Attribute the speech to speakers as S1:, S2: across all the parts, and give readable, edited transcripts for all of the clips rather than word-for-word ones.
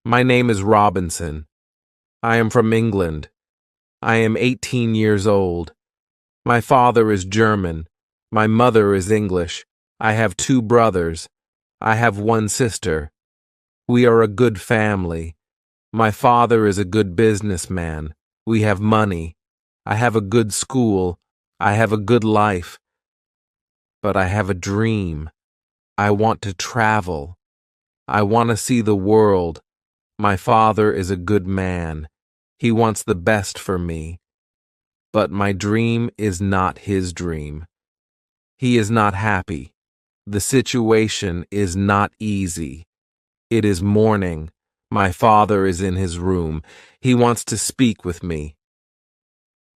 S1: My name is Robinson. I am from England. I am 18 years old. My father is German. My mother is English. I have 2 brothers. I have 1 sister. We are a good family. My father is a good businessman. We have money. I have a good school. I have a good life. But I have a dream. I want to travel. I want to see the world. My father is a good man. He wants the best for me. But my dream is not his dream. He is not happy. The situation is not easy. It is morning. My father is in his room. He wants to speak with me.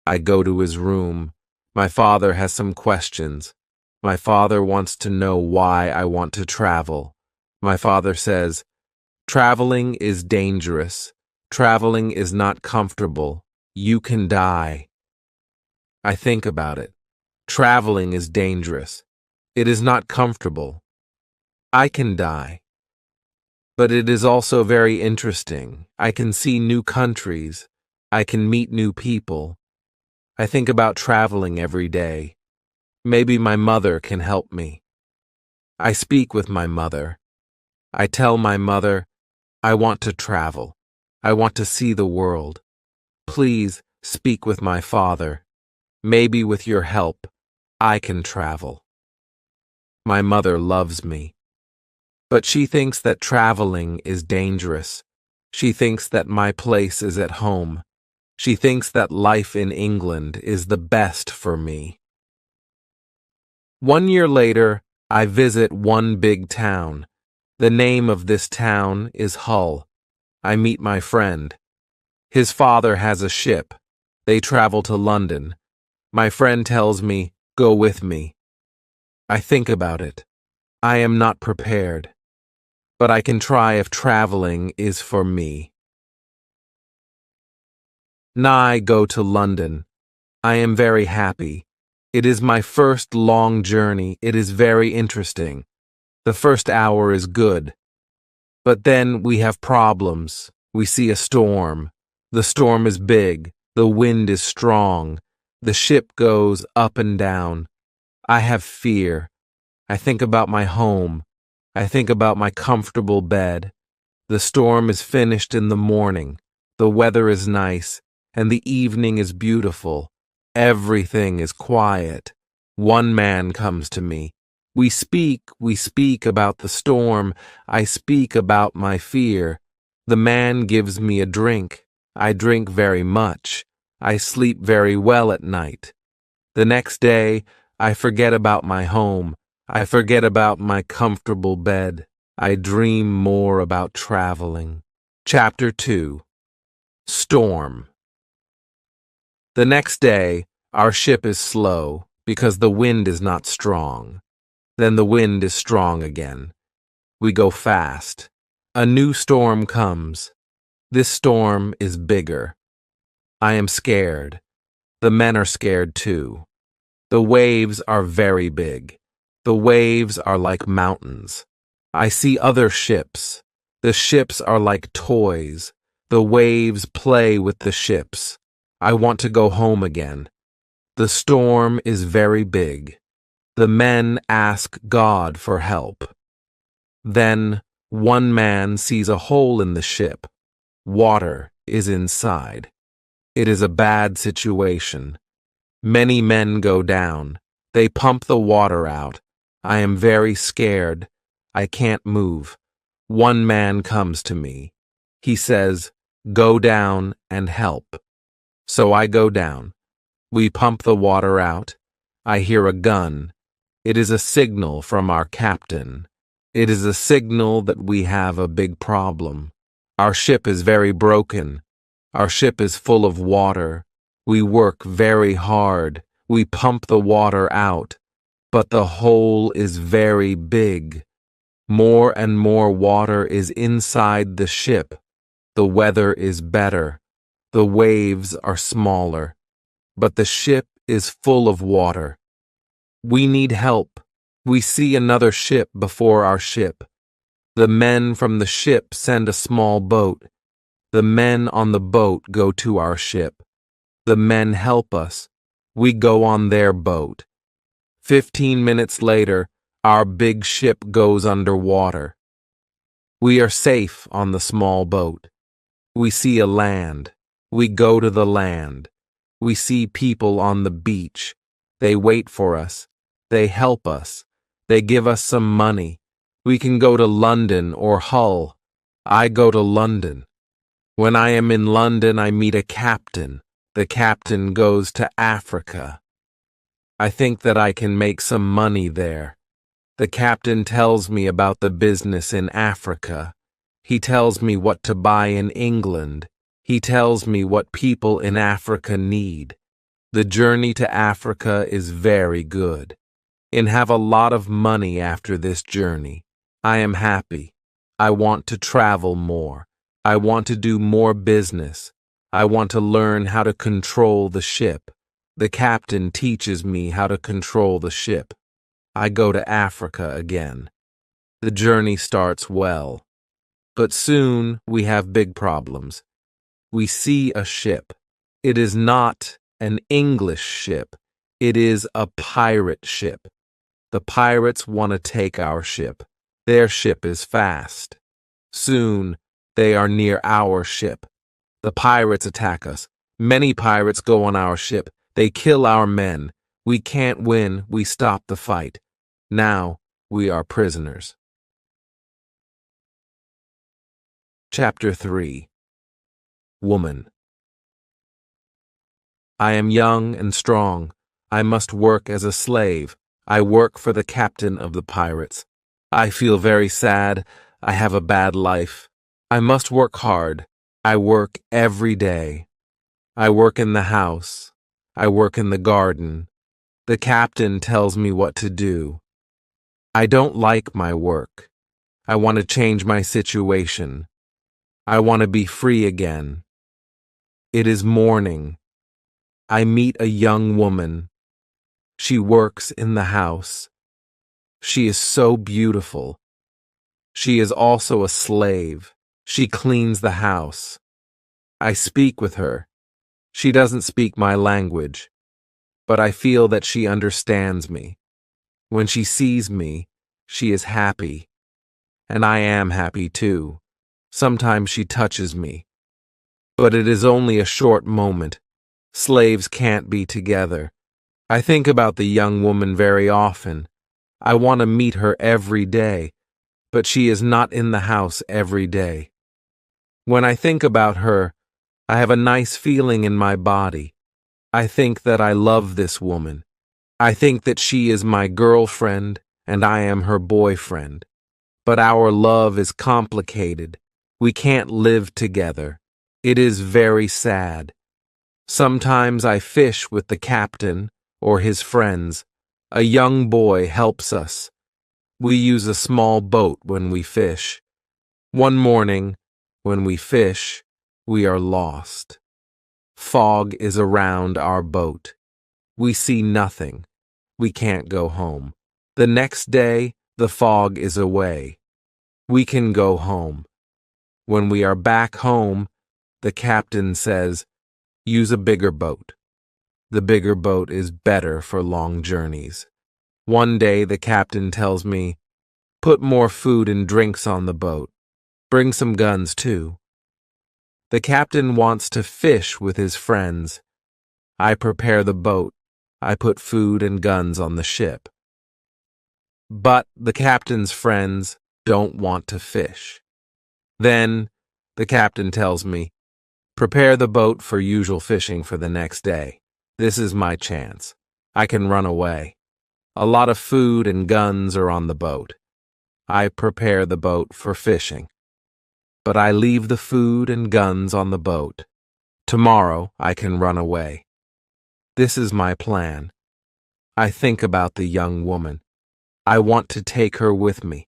S1: I go to his room. My father has some questions. My father wants to know why I want to travel. My father says, "Traveling is dangerous. Traveling is not comfortable. You can die." I think about it. Traveling is dangerous. It is not comfortable. I can die. But it is also very interesting. I can see new countries. I can meet new people. I think about traveling every day. Maybe my mother can help me. I speak with my mother. I tell my mother, I want to travel. I want to see the world. Please speak with my father. Maybe with your help, I can travel. My mother loves me. But she thinks that traveling is dangerous. She thinks that my place is at home. She thinks that life in England is the best for me. 1 year later, I visit one big town. The name of this town is Hull. I meet my friend. His father has a ship. They travel to London. My friend tells me, "Go with me." I think about it. I am not prepared. But I can try if traveling is for me. I go to London. I am very happy. It is my first long journey. It is very interesting. The first hour is good. But then we have problems. We see a storm. The storm is big. The wind is strong. The ship goes up and down. I have fear. I think about my home. I think about my comfortable bed. The storm is finished in the morning. The weather is nice, and the evening is beautiful. Everything is quiet. One man comes to me. We speak about the storm. I speak about my fear. The man gives me a drink. I drink very much. I sleep very well at night. The next day, I forget about my home. I forget about my comfortable bed. I dream more about traveling. Chapter 2. Storm. The next day, our ship is slow because the wind is not strong. Then the wind is strong again. We go fast. A new storm comes. This storm is bigger. I am scared. The men are scared too. The waves are very big. The waves are like mountains. I see other ships. The ships are like toys. The waves play with the ships. I want to go home again. The storm is very big. The men ask God for help. Then one man sees a hole in the ship. Water is inside. It is a bad situation. Many men go down. They pump the water out. I am very scared. I can't move. One man comes to me. He says, "Go down and help." So I go down. We pump the water out. I hear a gun. It is a signal from our captain. It is a signal that we have a big problem. Our ship is very broken. Our ship is full of water. We work very hard. We pump the water out. But the hole is very big. More and more water is inside the ship. The weather is better. The waves are smaller. But the ship is full of water. We need help. We see another ship before our ship. The men from the ship send a small boat. The men on the boat go to our ship. The men help us. We go on their boat. 15 minutes later, our big ship goes underwater. We are safe on the small boat. We see a land. We go to the land. We see people on the beach. They wait for us. They help us. They give us some money. We can go to London or Hull. I go to London. When I am in London, I meet a captain. The captain goes to Africa. I think that I can make some money there. The captain tells me about the business in Africa. He tells me what to buy in England. He tells me what people in Africa need. The journey to Africa is very good. And have a lot of money after this journey. I am happy. I want to travel more. I want to do more business. I want to learn how to control the ship. The captain teaches me how to control the ship. I go to Africa again. The journey starts well. But soon we have big problems. We see a ship. It is not an English ship. It is a pirate ship. The pirates want to take our ship. Their ship is fast. Soon they are near our ship. The pirates attack us. Many pirates go on our ship. They kill our men. We can't win. We stop the fight. Now we are prisoners. Chapter 3. Woman. I am young and strong. I must work as a slave. I work for the captain of the pirates. I feel very sad. I have a bad life. I must work hard. I work every day. I work in the house. I work in the garden. The captain tells me what to do. I don't like my work. I want to change my situation. I want to be free again. It is morning. I meet a young woman. She works in the house. She is so beautiful. She is also a slave. She cleans the house. I speak with her. She doesn't speak my language, but I feel that she understands me. When she sees me, she is happy. And I am happy too. Sometimes she touches me. But it is only a short moment. Slaves can't be together. I think about the young woman very often. I want to meet her every day, but she is not in the house every day. When I think about her, I have a nice feeling in my body. I think that I love this woman. I think that she is my girlfriend and I am her boyfriend. But our love is complicated. We can't live together. It is very sad. Sometimes I fish with the captain or his friends. A young boy helps us. We use a small boat when we fish. One morning, when we fish, we are lost. Fog is around our boat. We see nothing. We can't go home. The next day, the fog is away. We can go home. When we are back home, the captain says, use a bigger boat. The bigger boat is better for long journeys. One day the captain tells me, put more food and drinks on the boat. Bring some guns too. The captain wants to fish with his friends. I prepare the boat. I put food and guns on the ship. But the captain's friends don't want to fish. Then the captain tells me, prepare the boat for usual fishing for the next day. This is my chance. I can run away. A lot of food and guns are on the boat. I prepare the boat for fishing. But I leave the food and guns on the boat. Tomorrow I can run away. This is my plan. I think about the young woman. I want to take her with me,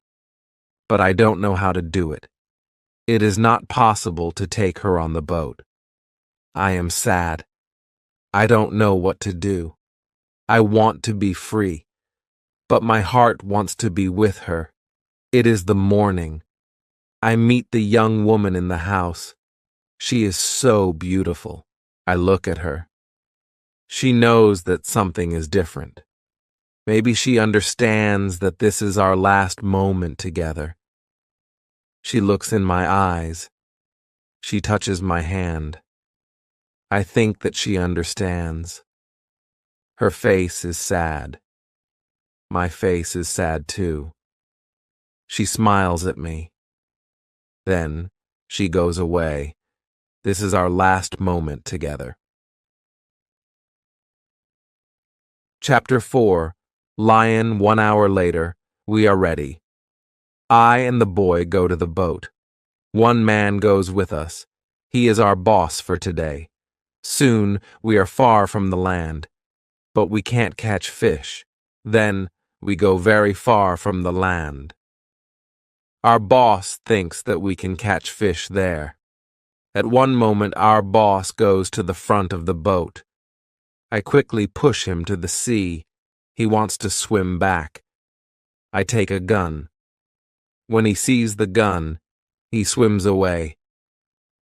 S1: but I don't know how to do it. It is not possible to take her on the boat. I am sad. I don't know what to do. I want to be free, but my heart wants to be with her. It is the morning. I meet the young woman in the house. She is so beautiful. I look at her. She knows that something is different. Maybe she understands that this is our last moment together. She looks in my eyes. She touches my hand. I think that she understands. Her face is sad. My face is sad too. She smiles at me. Then she goes away. This is our last moment together. Chapter 4. Lion 1 hour later. We are ready. I and the boy go to the boat. One man goes with us. He is our boss for today. Soon we are far from the land, but we can't catch fish. Then we go very far from the land. Our boss thinks that we can catch fish there. At one moment, our boss goes to the front of the boat. I quickly push him to the sea. He wants to swim back. I take a gun. When he sees the gun, he swims away.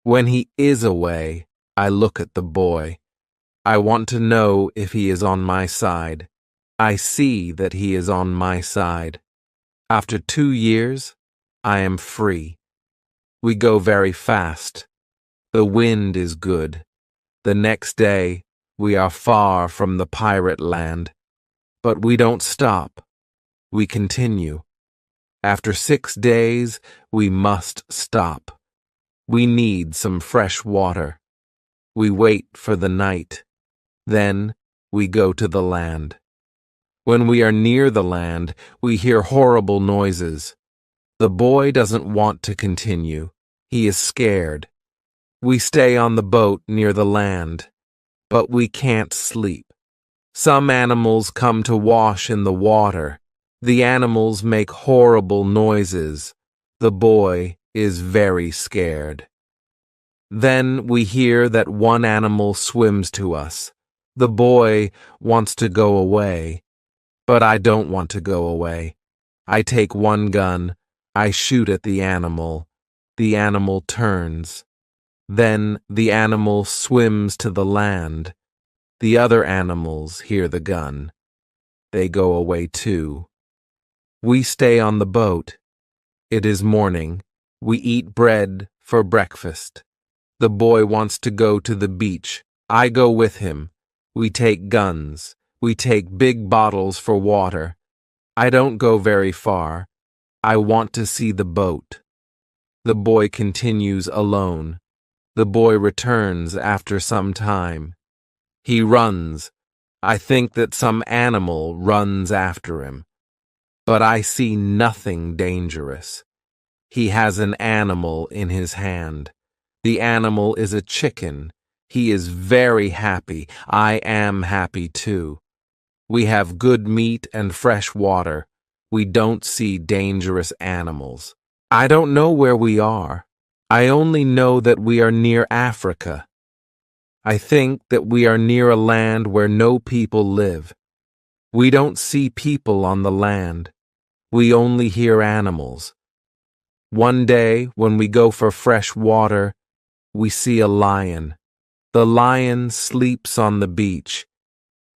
S1: When he is away, I look at the boy. I want to know if he is on my side. I see that he is on my side. After 2 years, I am free. We go very fast. The wind is good. The next day, we are far from the pirate land. But we don't stop. We continue. After 6 days, we must stop. We need some fresh water. We wait for the night. Then we go to the land. When we are near the land, we hear horrible noises. The boy doesn't want to continue. He is scared. We stay on the boat near the land, but we can't sleep. Some animals come to wash in the water. The animals make horrible noises. The boy is very scared. Then we hear that one animal swims to us. The boy wants to go away, but I don't want to go away. I take one gun. I shoot at the animal. The animal turns. Then the animal swims to the land. The other animals hear the gun. They go away too. We stay on the boat. It is morning. We eat bread for breakfast. The boy wants to go to the beach. I go with him. We take guns. We take big bottles for water. I don't go very far. I want to see the boat. The boy continues alone. The boy returns after some time. He runs. I think that some animal runs after him. But I see nothing dangerous. He has an animal in his hand. The animal is a chicken. He is very happy. I am happy too. We have good meat and fresh water. We don't see dangerous animals. I don't know where we are. I only know that we are near Africa. I think that we are near a land where no people live. We don't see people on the land. We only hear animals. One day, when we go for fresh water, we see a lion. The lion sleeps on the beach.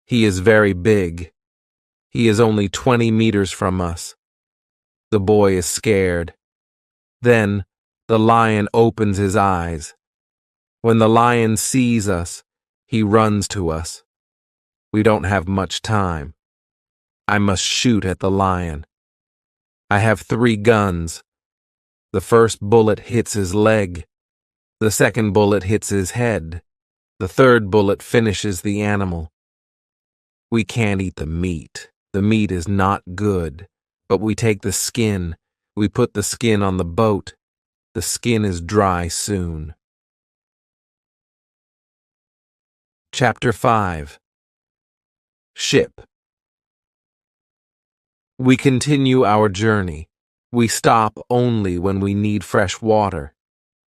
S1: He is very big. He is only 20 meters from us. The boy is scared. Then the lion opens his eyes. When the lion sees us, he runs to us. We don't have much time. I must shoot at the lion. I have 3 guns. The first bullet hits his leg. The second bullet hits his head. The third bullet finishes the animal. We can't eat the meat. The meat is not good, but we take the skin. We put the skin on the boat. The skin is dry soon. Chapter 5. Ship. We continue our journey. We stop only when we need fresh water.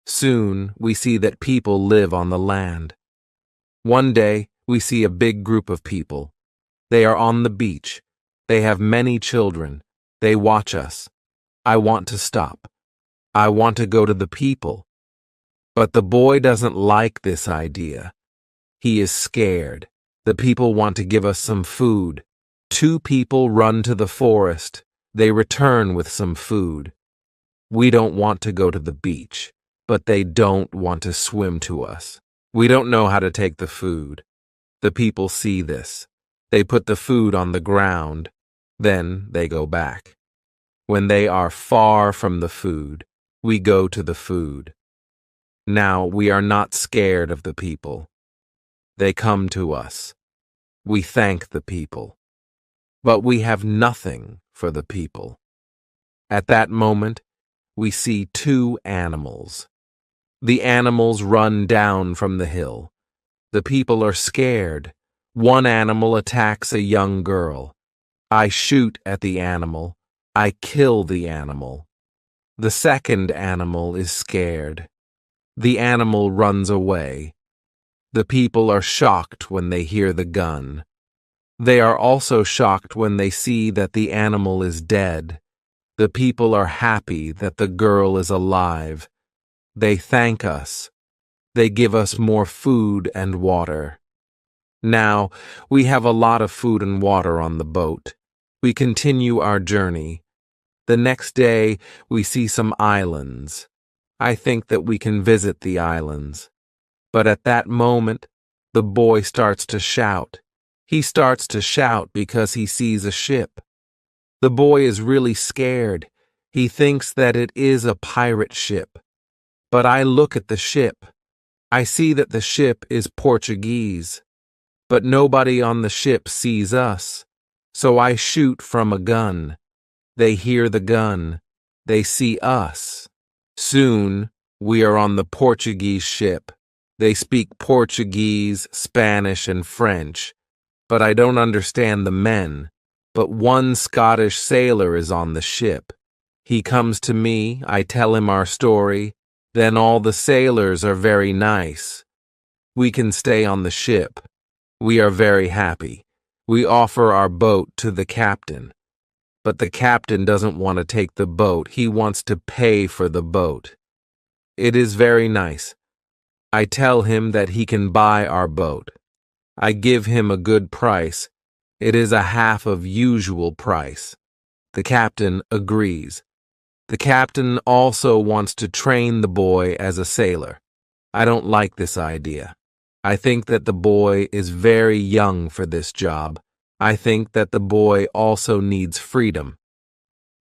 S1: Soon we see that people live on the land. One day we see a big group of people. They are on the beach. They have many children. They watch us. I want to stop. I want to go to the people. But the boy doesn't like this idea. He is scared. The people want to give us some food. 2 people run to the forest. They return with some food. We don't want to go to the beach, but they don't want to swim to us. We don't know how to take the food. The people see this. They put the food on the ground. Then they go back. When they are far from the food, we go to the food. Now we are not scared of the people. They come to us. We thank the people. But we have nothing for the people. At that moment, we see 2 animals. The animals run down from the hill. The people are scared. One animal attacks a young girl. I shoot at the animal. I kill the animal. The second animal is scared. The animal runs away. The people are shocked when they hear the gun. They are also shocked when they see that the animal is dead. The people are happy that the girl is alive. They thank us. They give us more food and water. Now, we have a lot of food and water on the boat. We continue our journey. The next day, we see some islands. I think that we can visit the islands. But at that moment, the boy starts to shout. He starts to shout because he sees a ship. The boy is really scared. He thinks that it is a pirate ship. But I look at the ship. I see that the ship is Portuguese. But nobody on the ship sees us. So I shoot from a gun. They hear the gun. They see us. Soon, we are on the Portuguese ship. They speak Portuguese, Spanish, and French. But I don't understand the men. But one Scottish sailor is on the ship. He comes to me, I tell him our story. Then all the sailors are very nice. We can stay on the ship. We are very happy. We offer our boat to the captain. But the captain doesn't want to take the boat. He wants to pay for the boat. It is very nice. I tell him that he can buy our boat. I give him a good price. It is a half of usual price. The captain agrees. The captain also wants to train the boy as a sailor. I don't like this idea. I think that the boy is very young for this job. I think that the boy also needs freedom.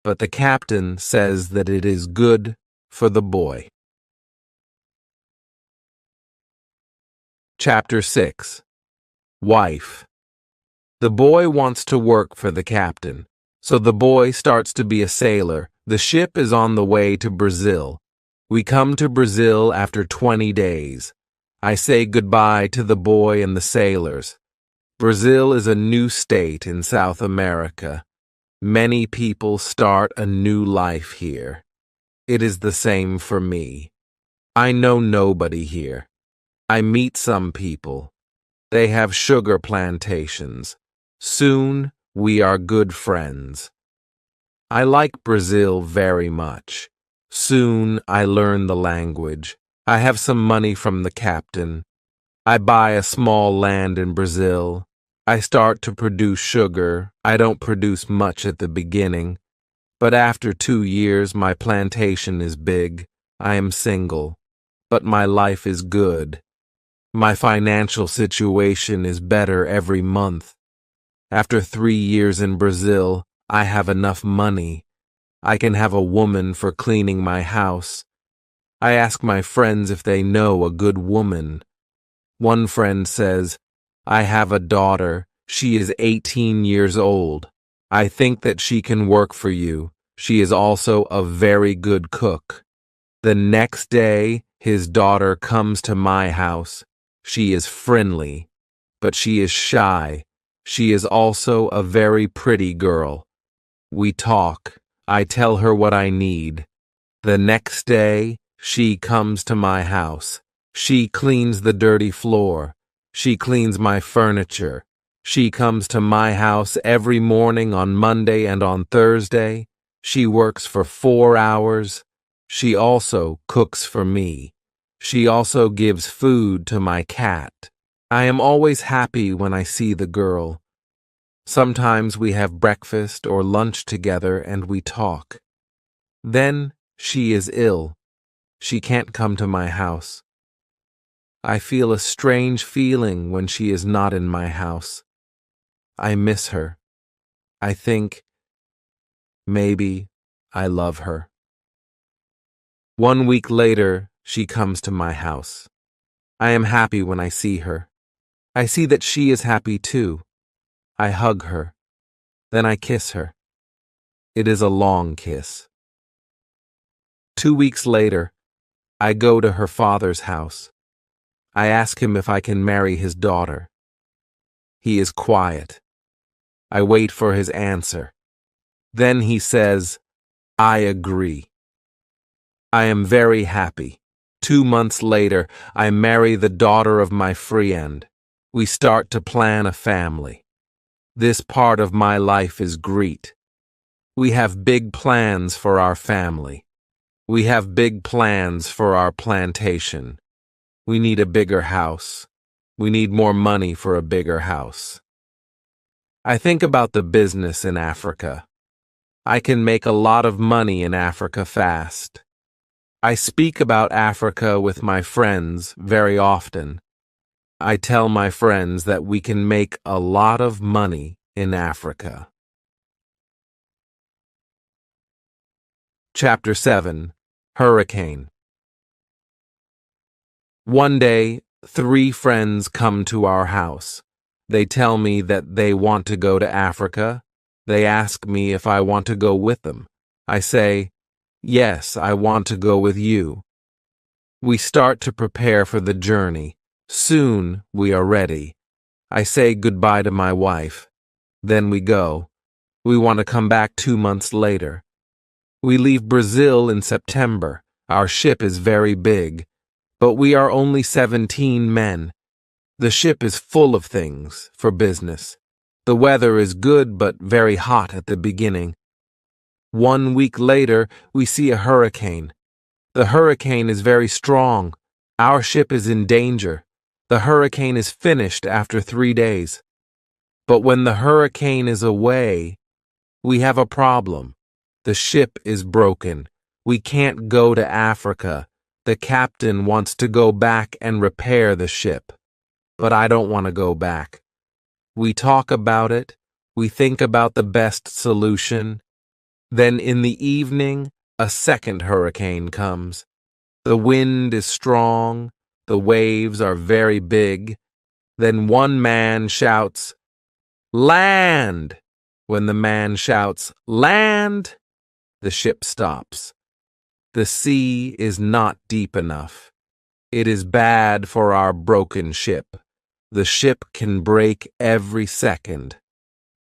S1: But the captain says that it is good for the boy. Chapter 6. Wife. The boy wants to work for the captain, so the boy starts to be a sailor. The ship is on the way to Brazil. We come to Brazil after 20 days. I say goodbye to the boy and the sailors. Brazil is a new state in South America. Many people start a new life here. It is the same for me. I know nobody here. I meet some people. They have sugar plantations. Soon we are good friends. I like Brazil very much. Soon I learn the language. I have some money from the captain. I buy a small land in Brazil. I start to produce sugar. I don't produce much at the beginning. But after 2 years, my plantation is big. I am single. But my life is good. My financial situation is better every month. After 3 years in Brazil, I have enough money. I can have a woman for cleaning my house. I ask my friends if they know a good woman. One friend says, I have a daughter. She is 18 years old. I think that she can work for you. She is also a very good cook. The next day, his daughter comes to my house. She is friendly, but she is shy. She is also a very pretty girl. We talk. I tell her what I need. The next day, she comes to my house. She cleans the dirty floor. She cleans my furniture. She comes to my house every morning on Monday and on Thursday. She works for 4 hours. She also cooks for me. She also gives food to my cat. I am always happy when I see the girl. Sometimes we have breakfast or lunch together and we talk. Then she is ill. She can't come to my house. I feel a strange feeling when she is not in my house. I miss her. I think maybe I love her. 1 week later, she comes to my house. I am happy when I see her. I see that she is happy too. I hug her. Then I kiss her. It is a long kiss. 2 weeks later, I go to her father's house. I ask him if I can marry his daughter. He is quiet. I wait for his answer. Then he says, I agree. I am very happy. 2 months later, I marry the daughter of my friend. We start to plan a family. This part of my life is great. We have big plans for our family. We have big plans for our plantation. We need a bigger house. We need more money for a bigger house. I think about the business in Africa. I can make a lot of money in Africa fast. I speak about Africa with my friends very often. I tell my friends that we can make a lot of money in Africa. Chapter 7. Hurricane. One day, 3 friends come to our house. They tell me that they want to go to Africa. They ask me if I want to go with them. I say, yes, I want to go with you. We start to prepare for the journey. Soon we are ready. I say goodbye to my wife. Then we go. We want to come back 2 months later. We leave Brazil in September. Our ship is very big, but we are only 17 men. The ship is full of things for business. The weather is good but very hot at the beginning. 1 week later, we see a hurricane. The hurricane is very strong. Our ship is in danger. The hurricane is finished after 3 days. But when the hurricane is away, we have a problem. The ship is broken. We can't go to Africa. The captain wants to go back and repair the ship. But I don't want to go back. We talk about it. We think about the best solution. Then in the evening, a second hurricane comes. The wind is strong. The waves are very big. Then one man shouts, "Land!" When the man shouts, "Land!" the ship stops. The sea is not deep enough. It is bad for our broken ship. The ship can break every second.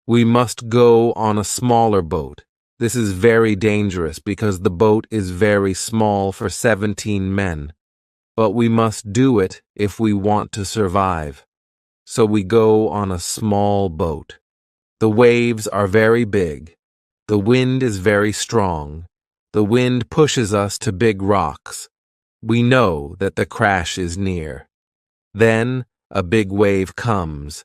S1: We must go on a smaller boat. This is very dangerous because the boat is very small for 17 men. But we must do it if we want to survive. So we go on a small boat. The waves are very big. The wind is very strong. The wind pushes us to big rocks. We know that the crash is near. Then a big wave comes.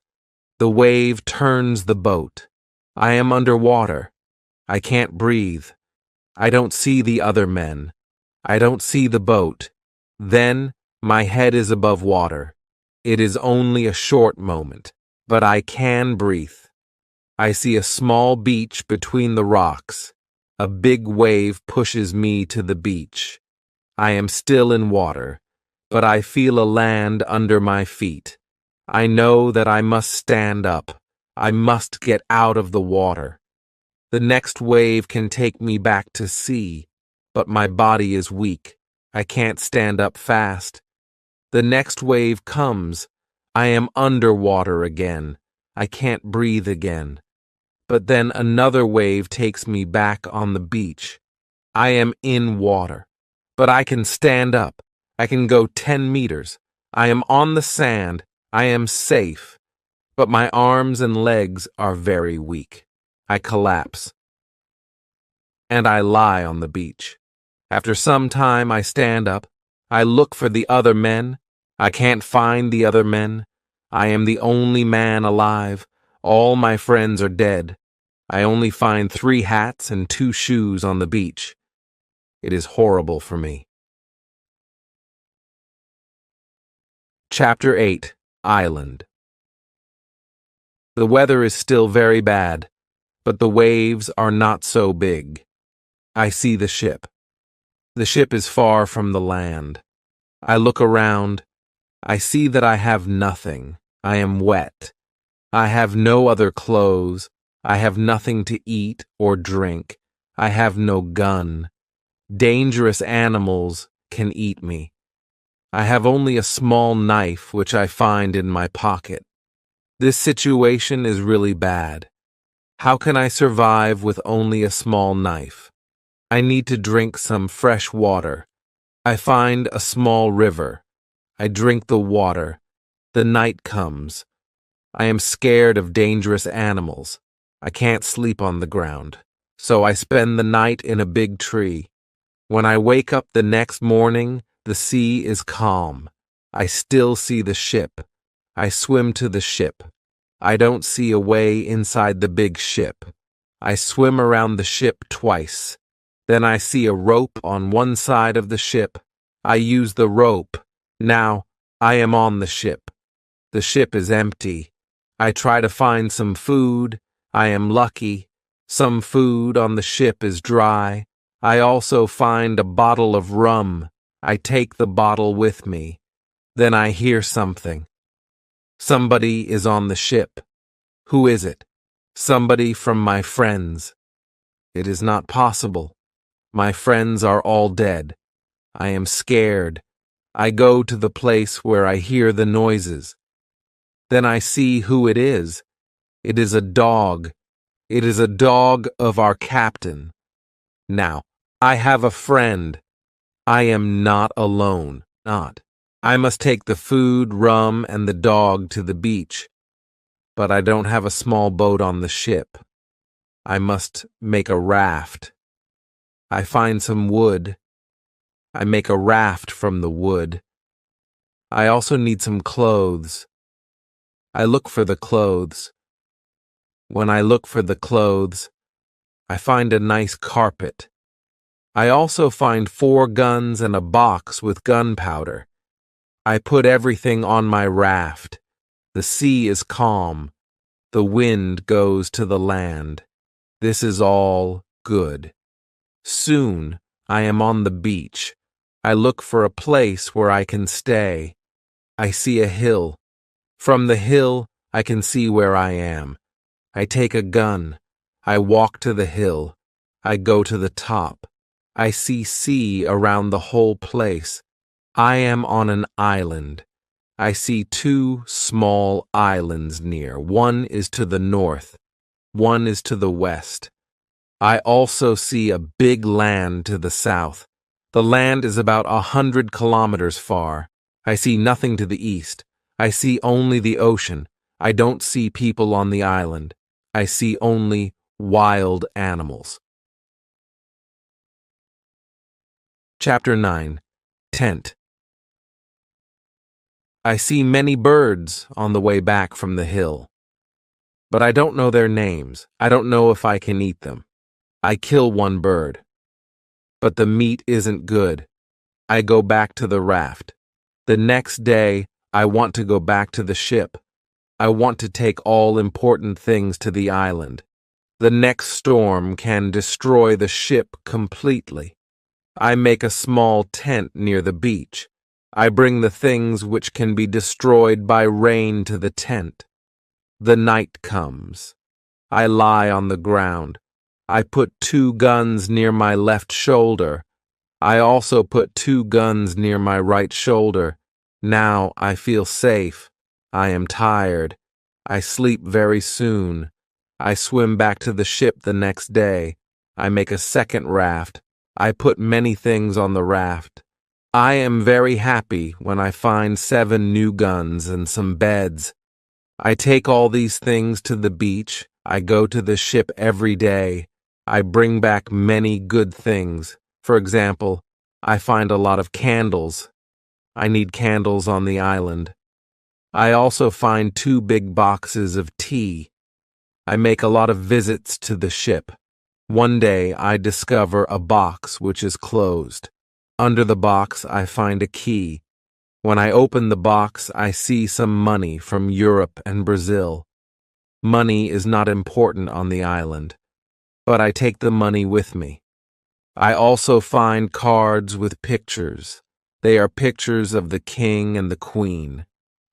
S1: The wave turns the boat. I am underwater. I can't breathe. I don't see the other men. I don't see the boat. Then my head is above water. It is only a short moment, but I can breathe. I see a small beach between the rocks. A big wave pushes me to the beach. I am still in water, but I feel a land under my feet. I know that I must stand up. I must get out of the water. The next wave can take me back to sea, but my body is weak. I can't stand up fast. The next wave comes. I am underwater again. I can't breathe again. But then another wave takes me back on the beach. I am in water, but I can stand up. I can go 10 meters. I am on the sand. I am safe. But my arms and legs are very weak. I collapse. And I lie on the beach. After some time, I stand up. I look for the other men. I can't find the other men. I am the only man alive. All my friends are dead. I only find 3 hats and 2 shoes on the beach. It is horrible for me. Chapter 8. Island. The weather is still very bad, but the waves are not so big. I see the ship. The ship is far from the land. I look around. I see that I have nothing. I am wet. I have no other clothes. I have nothing to eat or drink. I have no gun. Dangerous animals can eat me. I have only a small knife which I find in my pocket. This situation is really bad. How can I survive with only a small knife? I need to drink some fresh water. I find a small river. I drink the water. The night comes. I am scared of dangerous animals. I can't sleep on the ground, so I spend the night in a big tree. When I wake up the next morning, the sea is calm. I still see the ship. I swim to the ship. I don't see a way inside the big ship. I swim around the ship twice. Then I see a rope on one side of the ship. I use the rope. Now I am on the ship. The ship is empty. I try to find some food. I am lucky. Some food on the ship is dry. I also find a bottle of rum. I take the bottle with me. Then I hear something. Somebody is on the ship. Who is it? Somebody from my friends. It is not possible. My friends are all dead. I am scared. I go to the place where I hear the noises. Then I see who it is. It is a dog. It is a dog of our captain. Now, I have a friend. I am not alone. I must take the food, rum, and the dog to the beach. But I don't have a small boat on the ship. I must make a raft. I find some wood. I make a raft from the wood. I also need some clothes. I look for the clothes. When I look for the clothes, I find a nice carpet. I also find 4 guns and a box with gunpowder. I put everything on my raft. The sea is calm. The wind goes to the land. This is all good. Soon I am on the beach. I look for a place where I can stay. I see a hill. From the hill, I can see where I am. I take a gun. I walk to the hill. I go to the top. I see sea around the whole place. I am on an island. I see 2 small islands near. One is to the north. One is to the west. I also see a big land to the south. The land is about 100 kilometers far. I see nothing to the east. I see only the ocean. I don't see people on the island. I see only wild animals. Chapter 9. Tent. I see many birds on the way back from the hill. But I don't know their names. I don't know if I can eat them. I kill one bird. But the meat isn't good. I go back to the raft. The next day, I want to go back to the ship. I want to take all important things to the island. The next storm can destroy the ship completely. I make a small tent near the beach. I bring the things which can be destroyed by rain to the tent. The night comes. I lie on the ground. I put 2 guns near my left shoulder. I also put 2 guns near my right shoulder. Now I feel safe. I am tired. I sleep very soon. I swim back to the ship the next day. I make a second raft. I put many things on the raft. I am very happy when I find 7 new guns and some beds. I take all these things to the beach. I go to the ship every day. I bring back many good things. For example, I find a lot of candles. I need candles on the island. I also find 2 big boxes of tea. I make a lot of visits to the ship. One day I discover a box which is closed. Under the box I find a key. When I open the box, I see some money from Europe and Brazil. Money is not important on the island, but I take the money with me. I also find cards with pictures. They are pictures of the king and the queen.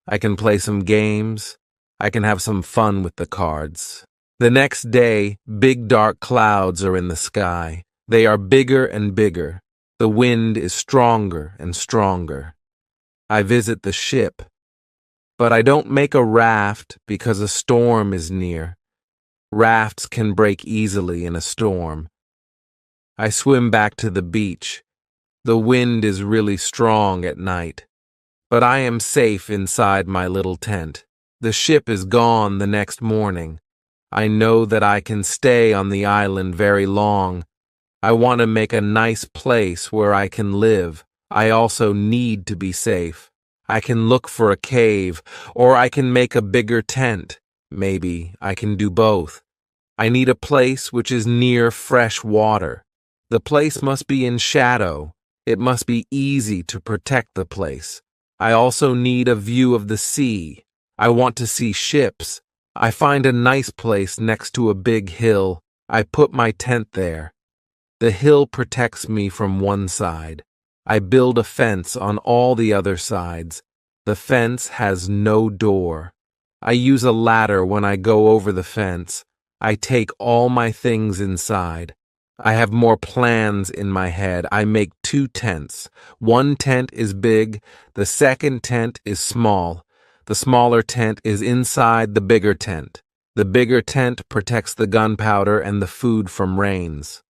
S1: I can play some games. I can have some fun with the cards. The next day, big dark clouds are in the sky. They are bigger and bigger. The wind is stronger and stronger. I visit the ship, but I don't make a raft because a storm is near. Rafts can break easily in a storm. I swim back to the beach. The wind is really strong at night, but I am safe inside my little tent. The ship is gone the next morning. I know that I can stay on the island very long. I want to make a nice place where I can live. I also need to be safe. I can look for a cave, or I can make a bigger tent. Maybe I can do both. I need a place which is near fresh water. The place must be in shadow. It must be easy to protect the place. I also need a view of the sea. I want to see ships. I find a nice place next to a big hill. I put my tent there. The hill protects me from one side. I build a fence on all the other sides. The fence has no door. I use a ladder when I go over the fence. I take all my things inside. I have more plans in my head. I make 2 tents. One tent is big. The second tent is small. The smaller tent is inside the bigger tent. The bigger tent protects the gunpowder and the food from rains.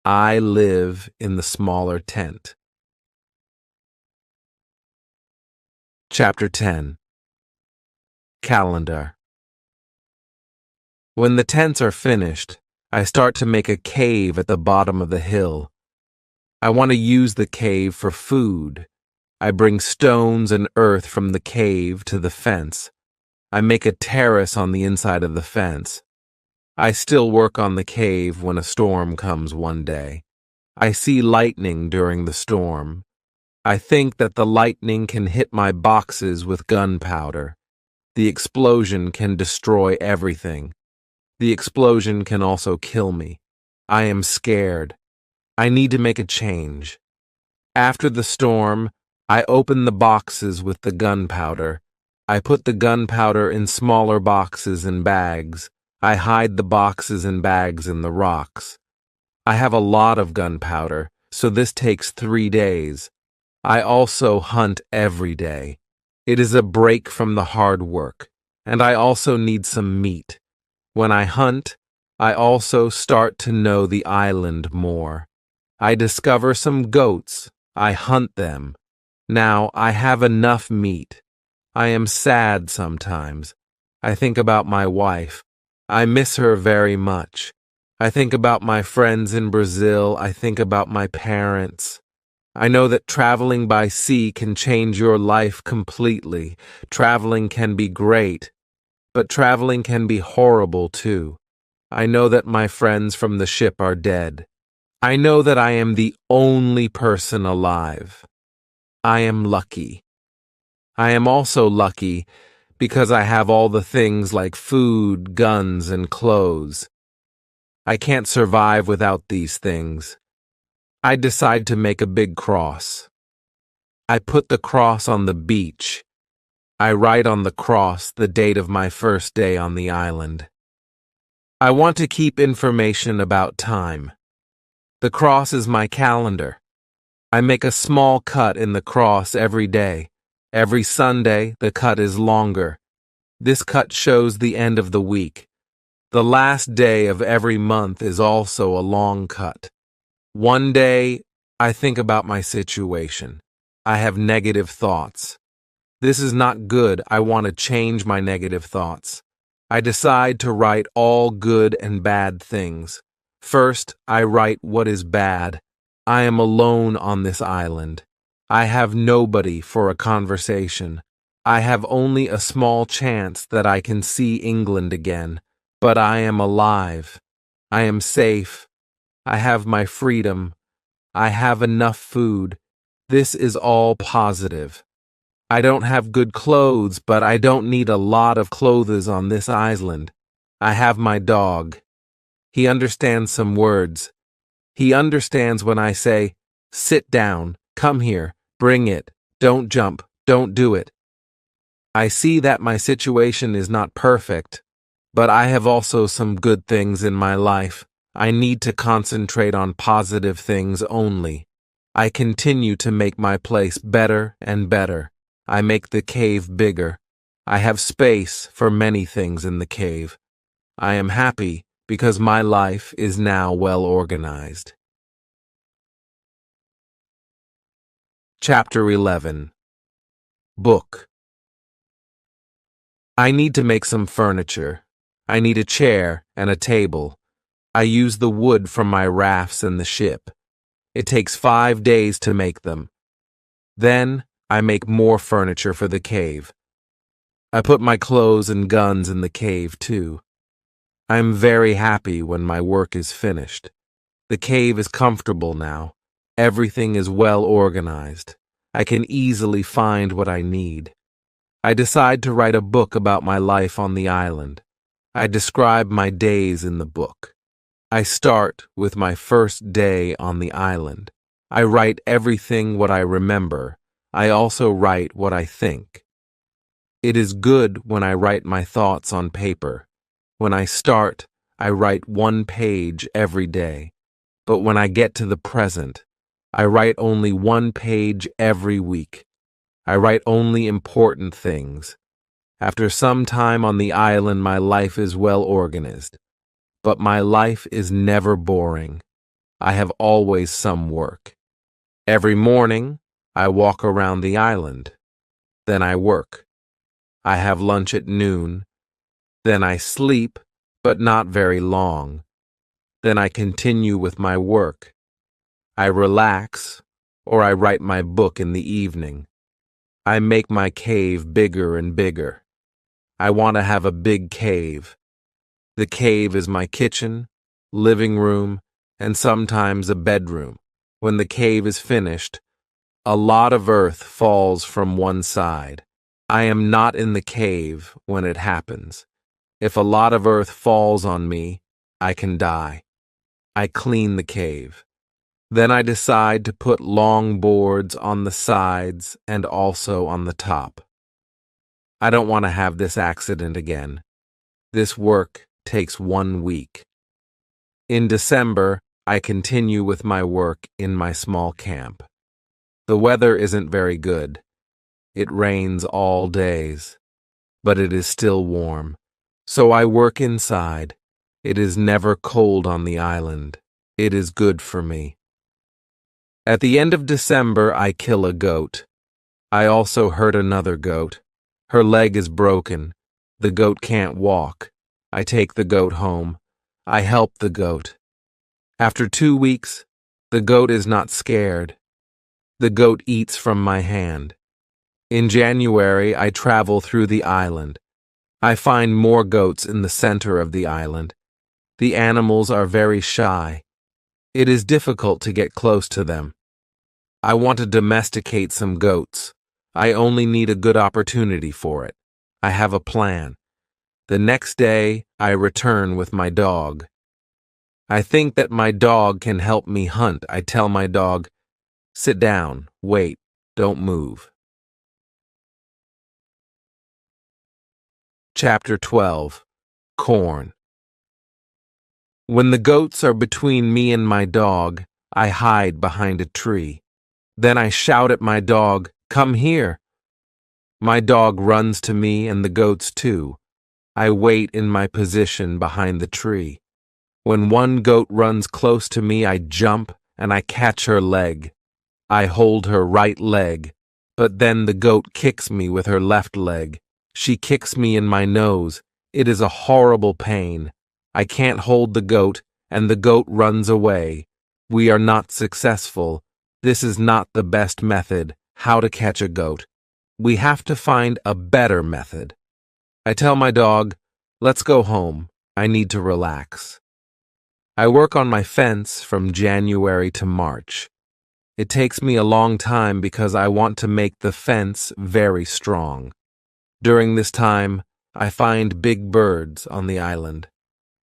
S1: I live in the smaller tent. Chapter 10. Calendar. When the tents are finished, I start to make a cave at the bottom of the hill. I want to use the cave for food. I bring stones and earth from the cave to the fence. I make a terrace on the inside of the fence. I still work on the cave when a storm comes one day. I see lightning during the storm. I think that the lightning can hit my boxes with gunpowder. The explosion can destroy everything. The explosion can also kill me. I am scared. I need to make a change. After the storm, I open the boxes with the gunpowder. I put the gunpowder in smaller boxes and bags. I hide the boxes and bags in the rocks. I have a lot of gunpowder, so this takes 3 days. I also hunt every day. It is a break from the hard work, and I also need some meat. When I hunt, I also start to know the island more. I discover some goats. I hunt them. Now I have enough meat. I am sad sometimes. I think about my wife. I miss her very much. I think about my friends in Brazil. I think about my parents. I know that traveling by sea can change your life completely. Traveling can be great, but traveling can be horrible too. I know that my friends from the ship are dead. I know that I am the only person alive. I am lucky. I am also lucky because I have all the things like food, guns, and clothes. I can't survive without these things. I decide to make a big cross. I put the cross on the beach. I write on the cross the date of my first day on the island. I want to keep information about time. The cross is my calendar. I make a small cut in the cross every day. Every Sunday, the cut is longer. This cut shows the end of the week. The last day of every month is also a long cut. One day, I think about my situation. I have negative thoughts. This is not good. I want to change my negative thoughts. I decide to write all good and bad things. First, I write what is bad. I am alone on this island. I have nobody for a conversation. I have only a small chance that I can see England again, but I am alive. I am safe. I have my freedom. I have enough food. This is all positive. I don't have good clothes, but I don't need a lot of clothes on this island. I have my dog. He understands some words. He understands when I say, "Sit down, come here, bring it, don't jump, don't do it." I see that my situation is not perfect, but I have also some good things in my life. I need to concentrate on positive things only. I continue to make my place better and better. I make the cave bigger. I have space for many things in the cave. I am happy because my life is now well organized. Chapter 11. Book. I need to make some furniture. I need a chair and a table. I use the wood from my rafts in the ship. It takes 5 days to make them. Then I make more furniture for the cave. I put my clothes and guns in the cave too. I am very happy when my work is finished. The cave is comfortable now. Everything is well organized. I can easily find what I need. I decide to write a book about my life on the island. I describe my days in the book. I start with my first day on the island. I write everything what I remember. I also write what I think. It is good when I write my thoughts on paper. When I start, I write 1 page every day. But when I get to the present, I write only 1 page every week. I write only important things. After some time on the island, my life is well organized. But my life is never boring. I have always some work. Every morning, I walk around the island. Then I work. I have lunch at noon. Then I sleep, but not very long. Then I continue with my work. I relax, or I write my book in the evening. I make my cave bigger and bigger. I want to have a big cave. The cave is my kitchen, living room, and sometimes a bedroom. When the cave is finished, a lot of earth falls from one side. I am not in the cave when it happens. If a lot of earth falls on me, I can die. I clean the cave. Then I decide to put long boards on the sides and also on the top. I don't want to have this accident again. This work takes 1 week. In December, I continue with my work in my small camp. The weather isn't very good. It rains all days, but it is still warm. So I work inside. It is never cold on the island. It is good for me. At the end of December, I kill a goat. I also hurt another goat. Her leg is broken. The goat can't walk. I take the goat home. I help the goat. After 2 weeks, the goat is not scared. The goat eats from my hand. In January, I travel through the island. I find more goats in the center of the island. The animals are very shy. It is difficult to get close to them. I want to domesticate some goats. I only need a good opportunity for it. I have a plan. The next day, I return with my dog. I think that my dog can help me hunt. I tell my dog, "Sit down, wait, don't move." Chapter 12. Corn. When the goats are between me and my dog, I hide behind a tree. Then I shout at my dog, "Come here." My dog runs to me and the goats too. I wait in my position behind the tree. When one goat runs close to me, I jump and I catch her leg. I hold her right leg, but then the goat kicks me with her left leg. She kicks me in my nose. It is a horrible pain. I can't hold the goat, and the goat runs away. We are not successful. This is not the best method. How to catch a goat. We have to find a better method. I tell my dog, let's go home. I need to relax. I work on my fence from January to March. It takes me a long time because I want to make the fence very strong. During this time, I find big birds on the island.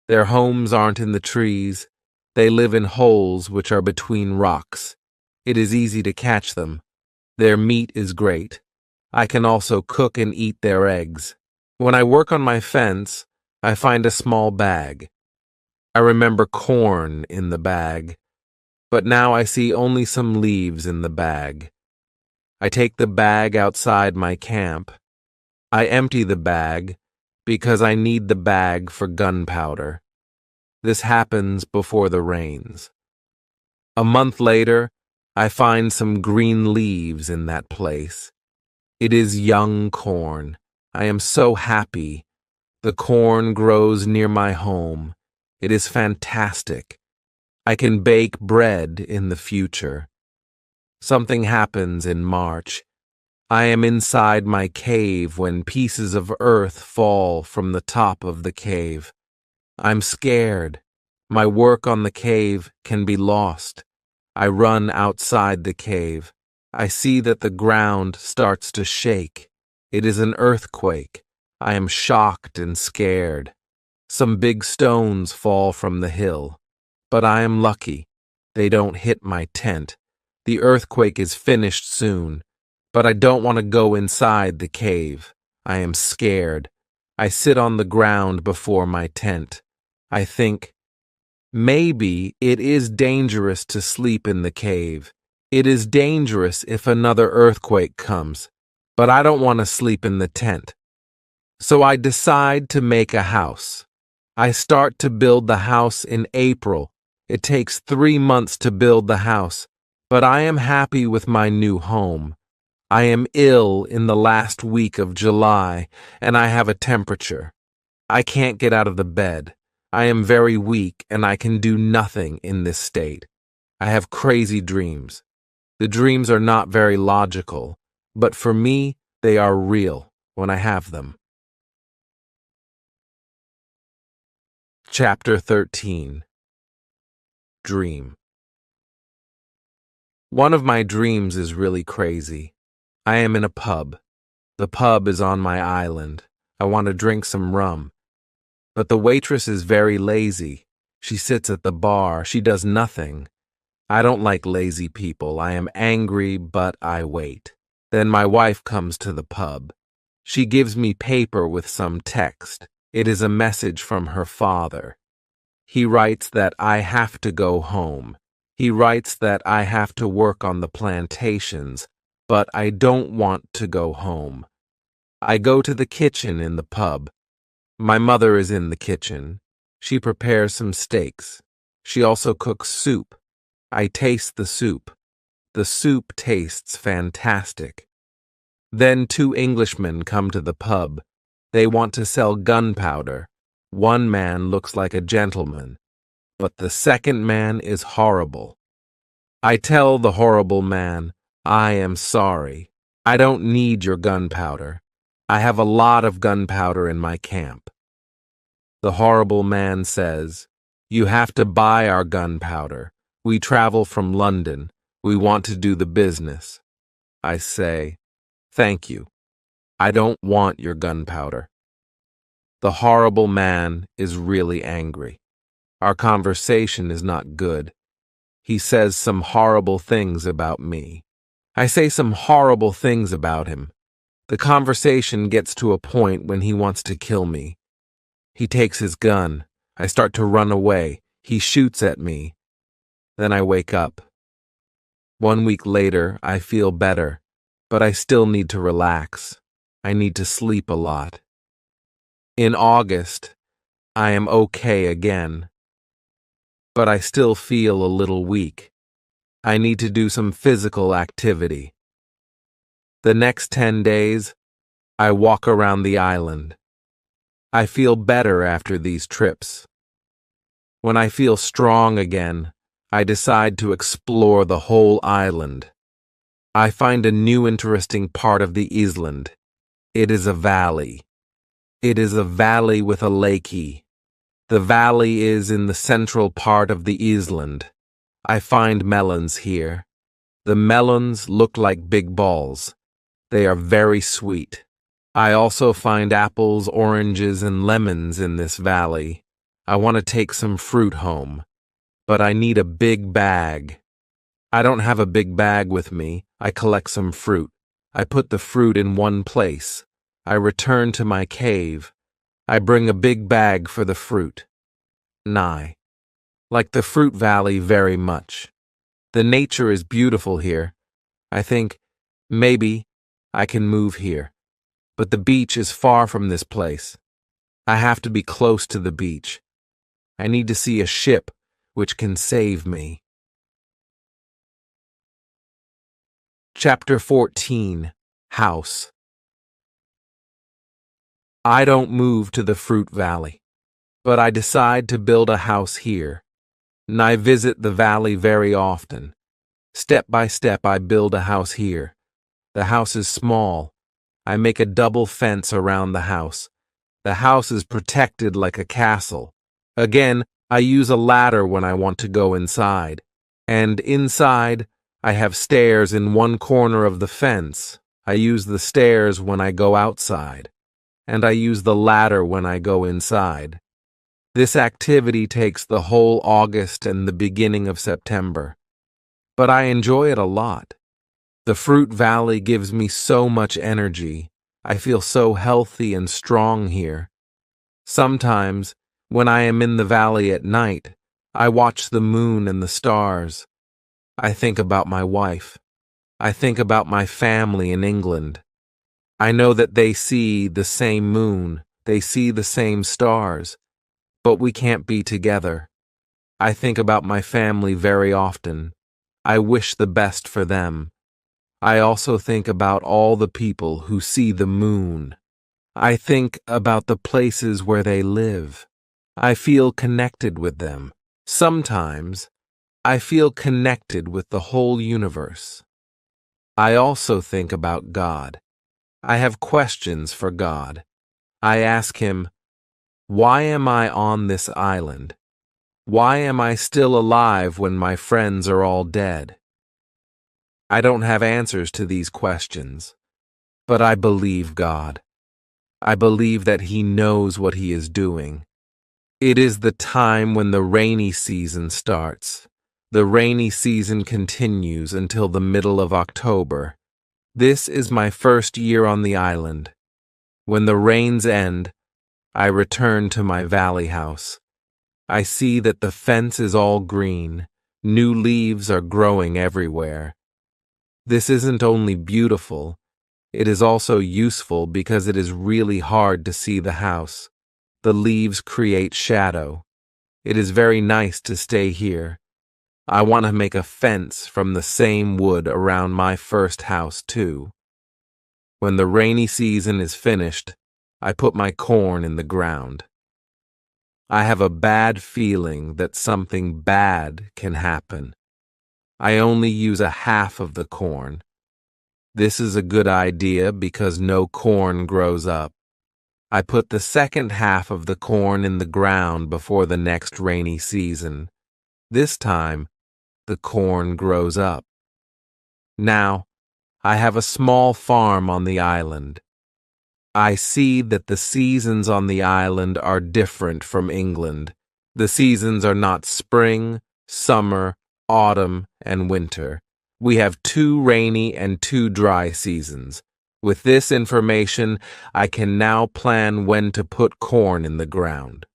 S1: Their homes aren't in the trees. They live in holes which are between rocks. It is easy to catch them. Their meat is great. I can also cook and eat their eggs. When I work on my fence, I find a small bag. I remember corn in the bag, but now I see only some leaves in the bag. I take the bag outside my camp. I empty the bag because I need the bag for gunpowder. This happens before the rains. A month later, I find some green leaves in that place. It is young corn. I am so happy. The corn grows near my home. It is fantastic. I can bake bread in the future. Something happens in March. I am inside my cave when pieces of earth fall from the top of the cave. I'm scared. My work on the cave can be lost. I run outside the cave. I see that the ground starts to shake. It is an earthquake. I am shocked and scared. Some big stones fall from the hill. But I am lucky. They don't hit my tent. The earthquake is finished soon. But I don't want to go inside the cave. I am scared. I sit on the ground before my tent. I think, maybe it is dangerous to sleep in the cave. It is dangerous if another earthquake comes. But I don't want to sleep in the tent. So I decide to make a house. I start to build the house in April. It takes 3 months to build the house, but I am happy with my new home. I am ill in the last week of July, and I have a temperature. I can't get out of the bed. I am very weak, and I can do nothing in this state. I have crazy dreams. The dreams are not very logical, but for me, they are real when I have them. Chapter 13. Dream. One of my dreams is really crazy. I am in a pub. The pub is on my island. I want to drink some rum. But the waitress is very lazy. She sits at the bar. She does nothing. I don't like lazy people. I am angry, but I wait. Then my wife comes to the pub. She gives me paper with some text. It is a message from her father. He writes that I have to go home. He writes that I have to work on the plantations, but I don't want to go home. I go to the kitchen in the pub. My mother is in the kitchen. She prepares some steaks. She also cooks soup. I taste the soup. The soup tastes fantastic. Then 2 Englishmen come to the pub. They want to sell gunpowder. One man looks like a gentleman, but the second man is horrible. I tell the horrible man, I am sorry. I don't need your gunpowder. I have a lot of gunpowder in my camp. The horrible man says, you have to buy our gunpowder. We travel from London. We want to do the business. I say, thank you. I don't want your gunpowder. The horrible man is really angry. Our conversation is not good. He says some horrible things about me. I say some horrible things about him. The conversation gets to a point when he wants to kill me. He takes his gun. I start to run away. He shoots at me. Then I wake up. 1 week later, I feel better, but I still need to relax. I need to sleep a lot. In August, I am okay again, but I still feel a little weak. I need to do some physical activity. The next 10 days, I walk around the island. I feel better after these trips. When I feel strong again, I decide to explore the whole island. I find a new interesting part of the island. It is a valley. It is a valley with a lakey. The valley is in the central part of the island. I find melons here. The melons look like big balls. They are very sweet. I also find apples, oranges, and lemons in this valley. I want to take some fruit home, but I need a big bag. I don't have a big bag with me. I collect some fruit. I put the fruit in one place. I return to my cave. I bring a big bag for the fruit. Nye. Like the fruit valley very much. The nature is beautiful here. I think, maybe, I can move here. But the beach is far from this place. I have to be close to the beach. I need to see a ship which can save me. Chapter 14. House. I don't move to the fruit valley, but I decide to build a house here. And I visit the valley very often. Step by step, I build a house here. The house is small. I make a double fence around the house. The house is protected like a castle. Again, I use a ladder when I want to go inside. And inside, I have stairs in one corner of the fence. I use the stairs when I go outside. And I use the ladder when I go inside. This activity takes the whole August and the beginning of September. But I enjoy it a lot. The fruit valley gives me so much energy. I feel so healthy and strong here. Sometimes, when I am in the valley at night, I watch the moon and the stars. I think about my wife. I think about my family in England. I know that they see the same moon, they see the same stars, but we can't be together. I think about my family very often. I wish the best for them. I also think about all the people who see the moon. I think about the places where they live. I feel connected with them. Sometimes, I feel connected with the whole universe. I also think about God. I have questions for God. I ask him, why am I on this island? Why am I still alive when my friends are all dead? I don't have answers to these questions, but I believe God. I believe that He knows what He is doing. It is the time when the rainy season starts. The rainy season continues until the middle of October. This is my first year on the island. When the rains end, I return to my valley house. I see that the fence is all green. New leaves are growing everywhere. This isn't only beautiful, it is also useful because it is really hard to see the house. The leaves create shadow. It is very nice to stay here. I want to make a fence from the same wood around my first house, too. When the rainy season is finished, I put my corn in the ground. I have a bad feeling that something bad can happen. I only use a half of the corn. This is a good idea because no corn grows up. I put the second half of the corn in the ground before the next rainy season. This time, the corn grows up. Now, I have a small farm on the island. I see that the seasons on the island are different from England. The seasons are not spring, summer, autumn, and winter. We have 2 rainy and 2 dry seasons. With this information, I can now plan when to put corn in the ground.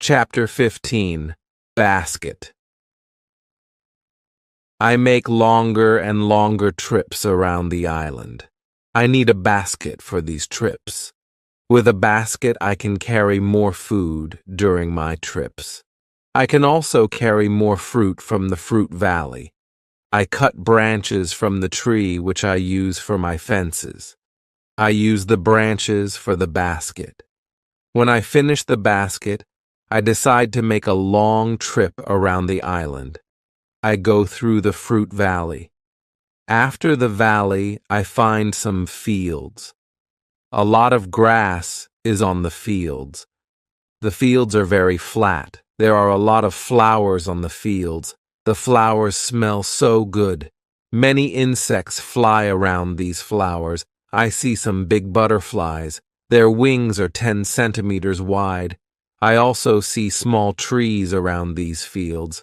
S1: Chapter 15. Basket. I make longer and longer trips around the island. I need a basket for these trips. With a basket, I can carry more food during my trips. I can also carry more fruit from the fruit valley. I cut branches from the tree which I use for my fences. I use the branches for the basket. When I finish the basket, I decide to make a long trip around the island. I go through the fruit valley. After the valley, I find some fields. A lot of grass is on the fields. The fields are very flat. There are a lot of flowers on the fields. The flowers smell so good. Many insects fly around these flowers. I see some big butterflies. Their wings are 10 centimeters wide. I also see small trees around these fields.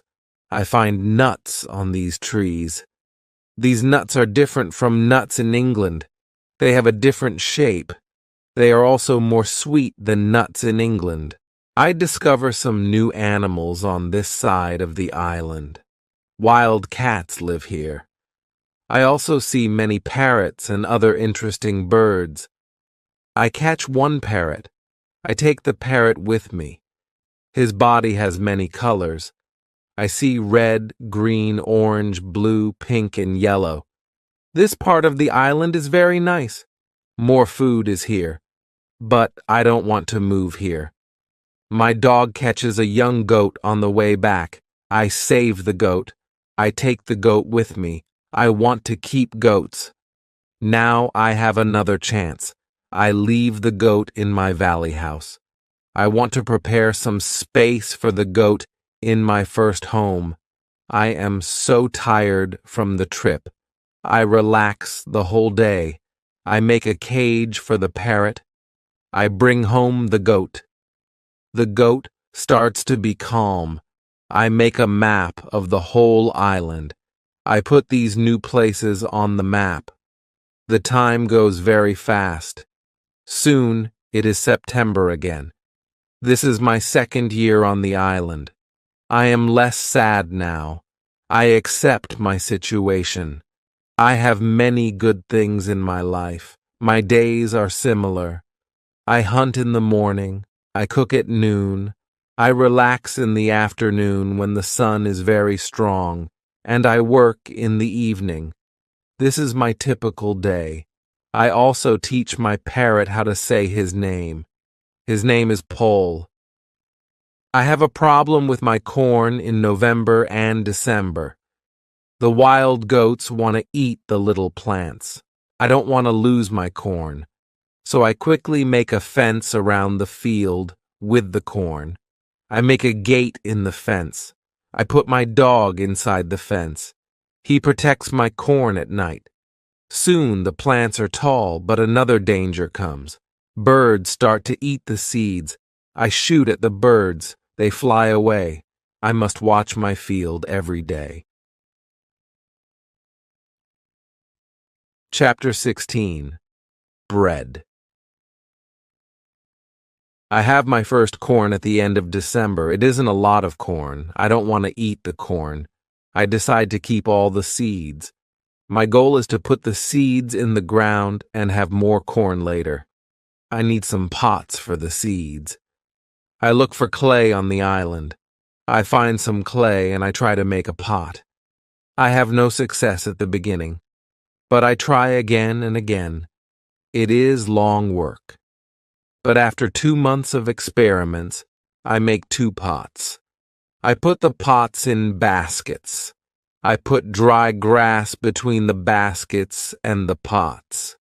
S1: I find nuts on these trees. These nuts are different from nuts in England. They have a different shape. They are also more sweet than nuts in England. I discover some new animals on this side of the island. Wild cats live here. I also see many parrots and other interesting birds. I catch one parrot. I take the parrot with me. His body has many colors. I see red, green, orange, blue, pink, and yellow. This part of the island is very nice. More food is here. But I don't want to move here. My dog catches a young goat on the way back. I save the goat. I take the goat with me. I want to keep goats. Now I have another chance. I leave the goat in my valley house. I want to prepare some space for the goat in my first home. I am so tired from the trip. I relax the whole day. I make a cage for the parrot. I bring home the goat. The goat starts to be calm. I make a map of the whole island. I put these new places on the map. The time goes very fast. Soon it is September again. This is my second year on the island. I am less sad now. I accept my situation. I have many good things in my life. My days are similar. I hunt in the morning. I cook at noon. I relax in the afternoon when the sun is very strong, and I work in the evening. This is my typical day. I also teach my parrot how to say his name. His name is Paul. I have a problem with my corn in November and December. The wild goats want to eat the little plants. I don't want to lose my corn. So I quickly make a fence around the field with the corn. I make a gate in the fence. I put my dog inside the fence. He protects my corn at night. Soon the plants are tall, but another danger comes. Birds start to eat the seeds. I shoot at the birds. They fly away. I must watch my field every day. Chapter 16. Bread. I have my first corn at the end of December. It isn't a lot of corn. I don't want to eat the corn. I decide to keep all the seeds. My goal is to put the seeds in the ground and have more corn later. I need some pots for the seeds. I look for clay on the island. I find some clay and I try to make a pot. I have no success at the beginning, but I try again and again. It is long work. But after 2 months of experiments, I make 2 pots. I put the pots in baskets. I put dry grass between the baskets and the pots.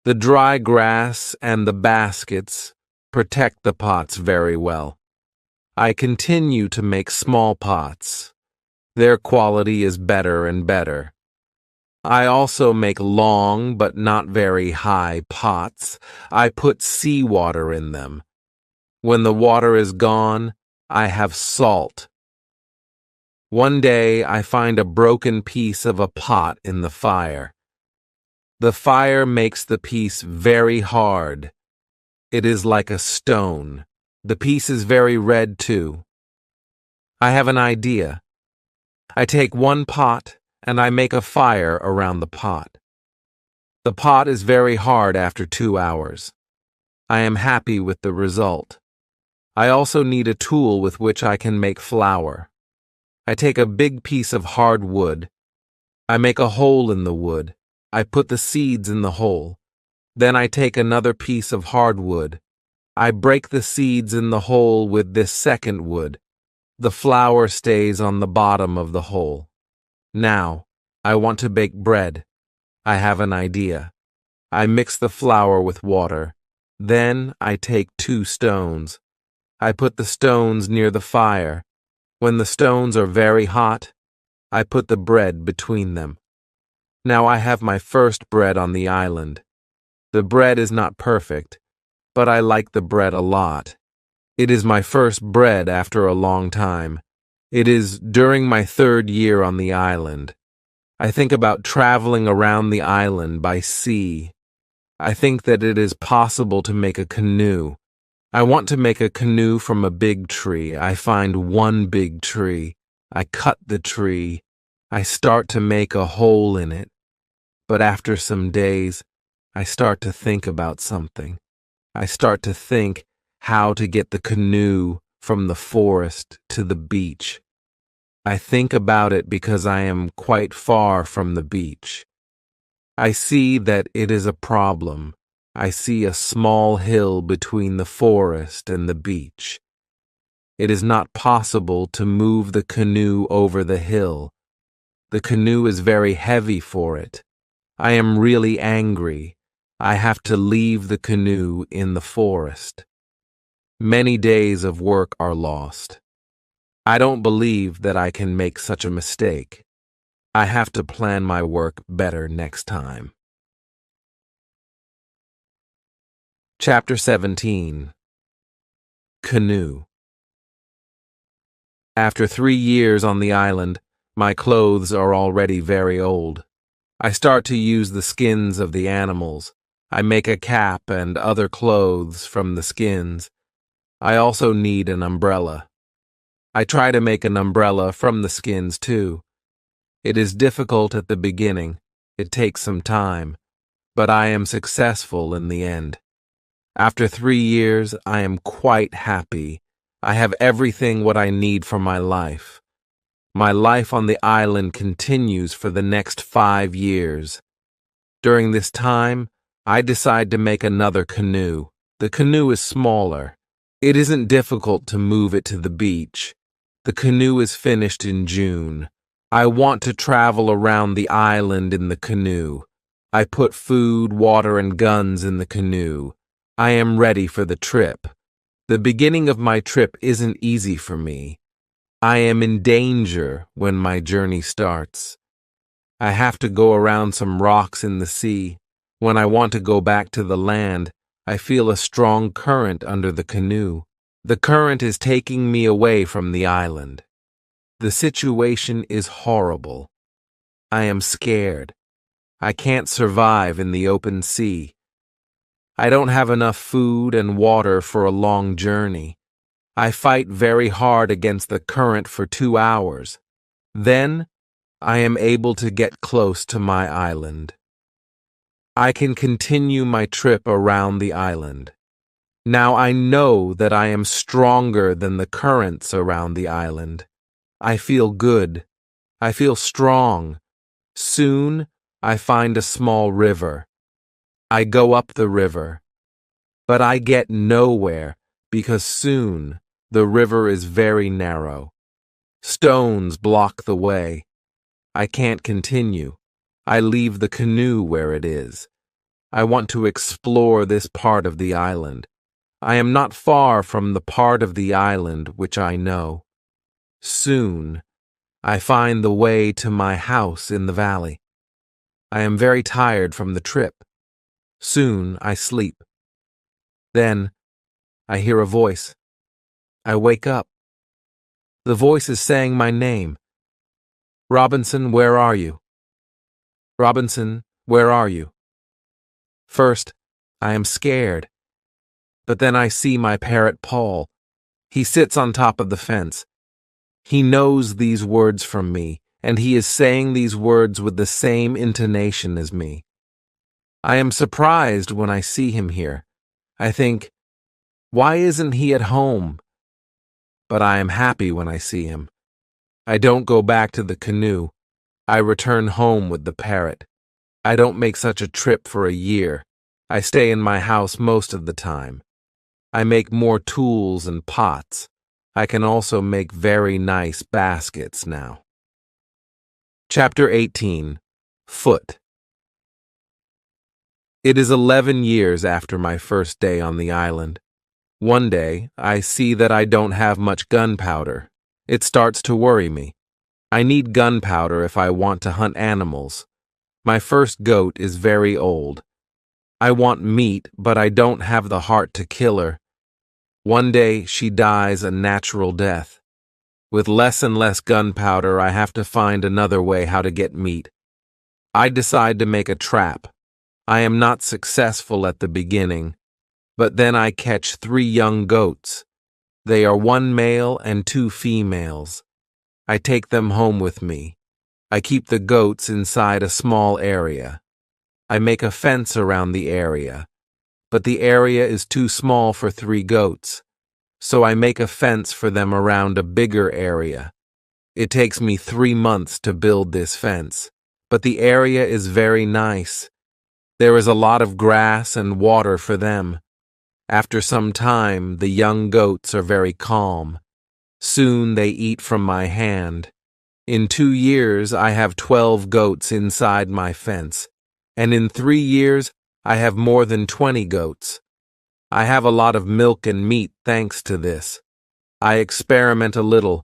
S1: The dry grass and the baskets protect the pots very well. I continue to make small pots. Their quality is better and better. I also make long but not very high pots. I put seawater in them. When the water is gone, I have salt. One day I find a broken piece of a pot in the fire. The fire makes the piece very hard. It is like a stone. The piece is very red too. I have an idea. I take one pot and I make a fire around the pot. The pot is very hard after 2 hours. I am happy with the result. I also need a tool with which I can make flour. I take a big piece of hard wood. I make a hole in the wood. I put the seeds in the hole. Then I take another piece of hard wood. I break the seeds in the hole with this second wood. The flour stays on the bottom of the hole. Now, I want to bake bread. I have an idea. I mix the flour with water. Then I take 2 stones. I put the stones near the fire. When the stones are very hot, I put the bread between them. Now I have my first bread on the island. The bread is not perfect, but I like the bread a lot. It is my first bread after a long time. It is during my 3rd year on the island. I think about traveling around the island by sea. I think that it is possible to make a canoe. I want to make a canoe from a big tree. I find one big tree. I cut the tree. I start to make a hole in it. But after some days, I start to think about something. I start to think how to get the canoe from the forest to the beach. I think about it because I am quite far from the beach. I see that it is a problem. I see a small hill between the forest and the beach. It is not possible to move the canoe over the hill. The canoe is very heavy for it. I am really angry. I have to leave the canoe in the forest. Many days of work are lost. I don't believe that I can make such a mistake. I have to plan my work better next time. Chapter 17. Canoe. After 3 years on the island, my clothes are already very old. I start to use the skins of the animals. I make a cap and other clothes from the skins. I also need an umbrella. I try to make an umbrella from the skins too. It is difficult at the beginning. It takes some time, but I am successful in the end. After 3 years, I am quite happy. I have everything what I need for my life. My life on the island continues for the next 5 years. During this time, I decide to make another canoe. The canoe is smaller. It isn't difficult to move it to the beach. The canoe is finished in June. I want to travel around the island in the canoe. I put food, water, and guns in the canoe. I am ready for the trip. The beginning of my trip isn't easy for me. I am in danger when my journey starts. I have to go around some rocks in the sea. When I want to go back to the land, I feel a strong current under the canoe. The current is taking me away from the island. The situation is horrible. I am scared. I can't survive in the open sea. I don't have enough food and water for a long journey. I fight very hard against the current for 2 hours. Then, I am able to get close to my island. I can continue my trip around the island. Now I know that I am stronger than the currents around the island. I feel good. I feel strong. Soon, I find a small river. I go up the river. But I get nowhere because soon the river is very narrow. Stones block the way. I can't continue. I leave the canoe where it is. I want to explore this part of the island. I am not far from the part of the island which I know. Soon, I find the way to my house in the valley. I am very tired from the trip. Soon, I sleep. Then, I hear a voice. I wake up. The voice is saying my name. Robinson, where are you? Robinson, where are you? First, I am scared. But then I see my parrot Paul. He sits on top of the fence. He knows these words from me, and he is saying these words with the same intonation as me. I am surprised when I see him here. I think, why isn't he at home? But I am happy when I see him. I don't go back to the canoe. I return home with the parrot. I don't make such a trip for a year. I stay in my house most of the time. I make more tools and pots. I can also make very nice baskets now. Chapter 18. Foot. It is 11 years after my first day on the island. One day, I see that I don't have much gunpowder. It starts to worry me. I need gunpowder if I want to hunt animals. My first goat is very old. I want meat, but I don't have the heart to kill her. One day, she dies a natural death. With less and less gunpowder, I have to find another way how to get meat. I decide to make a trap. I am not successful at the beginning, but then I catch 3 young goats. They are 1 male and 2 females. I take them home with me. I keep the goats inside a small area. I make a fence around the area, but the area is too small for 3 goats, so I make a fence for them around a bigger area. It takes me 3 months to build this fence, but the area is very nice. There is a lot of grass and water for them. After some time, the young goats are very calm. Soon they eat from my hand. In 2 years, I have 12 goats inside my fence, and in 3 years, I have more than 20 goats. I have a lot of milk and meat thanks to this. I experiment a little,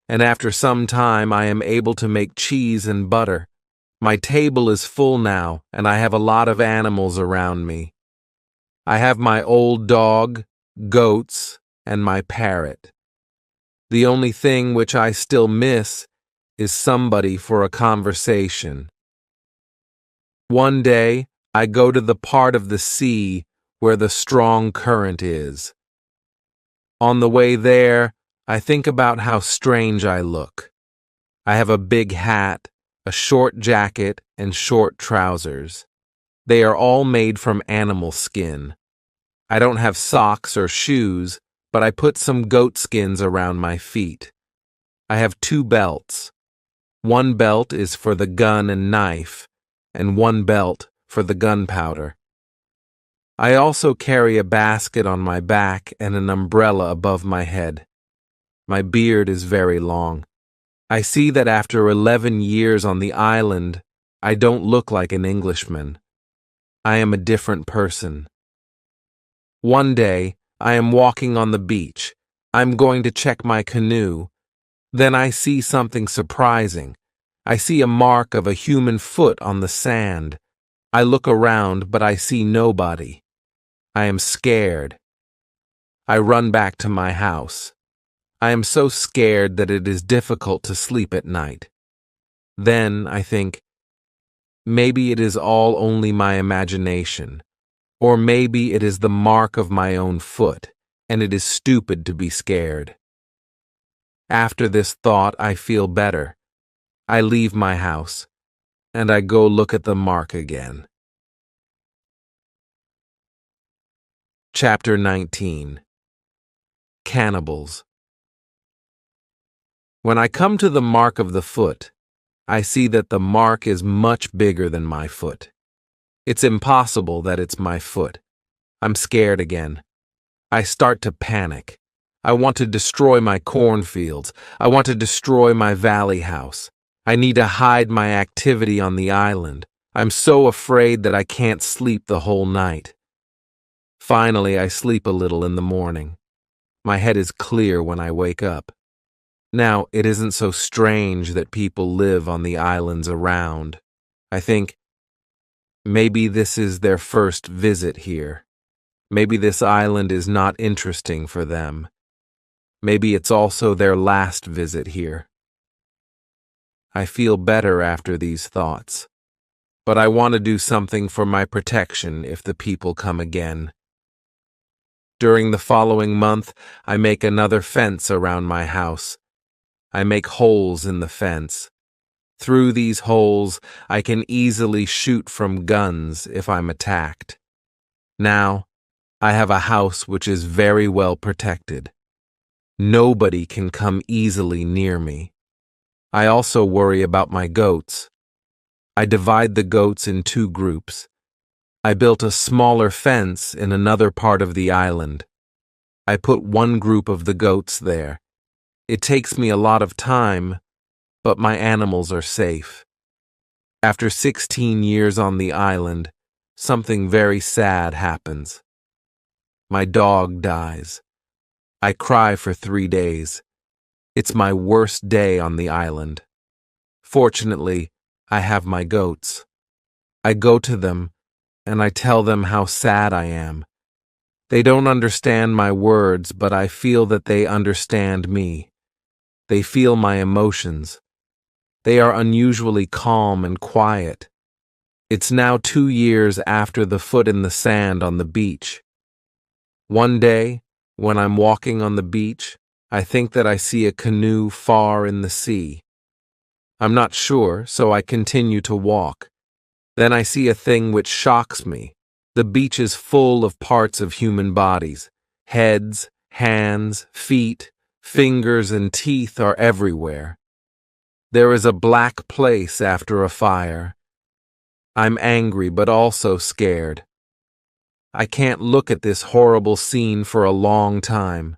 S1: and after some time, I am able to make cheese and butter. My table is full now, and I have a lot of animals around me. I have my old dog, goats, and my parrot. The only thing which I still miss is somebody for a conversation. One day, I go to the part of the sea where the strong current is. On the way there, I think about how strange I look. I have a big hat, a short jacket, and short trousers. They are all made from animal skin. I don't have socks or shoes, but I put some goat skins around my feet. I have 2 belts. 1 belt is for the gun and knife, and 1 belt for the gunpowder. I also carry a basket on my back and an umbrella above my head. My beard is very long. I see that after 11 years on the island, I don't look like an Englishman. I am a different person. One day, I am walking on the beach. I'm going to check my canoe. Then I see something surprising. I see a mark of a human foot on the sand. I look around, but I see nobody. I am scared. I run back to my house. I am so scared that it is difficult to sleep at night. Then I think, maybe it is all only my imagination, or maybe it is the mark of my own foot, and it is stupid to be scared. After this thought, I feel better. I leave my house, and I go look at the mark again. Chapter 19. Cannibals. When I come to the mark of the foot, I see that the mark is much bigger than my foot. It's impossible that it's my foot. I'm scared again. I start to panic. I want to destroy my cornfields. I want to destroy my valley house. I need to hide my activity on the island. I'm so afraid that I can't sleep the whole night. Finally, I sleep a little in the morning. My head is clear when I wake up. Now, it isn't so strange that people live on the islands around. I think, maybe this is their first visit here. Maybe this island is not interesting for them. Maybe it's also their last visit here. I feel better after these thoughts, but I want to do something for my protection if the people come again. During the following month, I make another fence around my house. I make holes in the fence. Through these holes, I can easily shoot from guns if I'm attacked. Now, I have a house which is very well protected. Nobody can come easily near me. I also worry about my goats. I divide the goats in 2 groups. I built a smaller fence in another part of the island. I put one group of the goats there. It takes me a lot of time, but my animals are safe. After 16 years on the island, something very sad happens. My dog dies. I cry for 3 days. It's my worst day on the island. Fortunately, I have my goats. I go to them, and I tell them how sad I am. They don't understand my words, but I feel that they understand me. They feel my emotions. They are unusually calm and quiet. It's now 2 years after the foot in the sand on the beach. One day, when I'm walking on the beach, I think that I see a canoe far in the sea. I'm not sure, so I continue to walk. Then I see a thing which shocks me. The beach is full of parts of human bodies. Heads, hands, feet, fingers, and teeth are everywhere. There is a black place after a fire. I'm angry but also scared. I can't look at this horrible scene for a long time.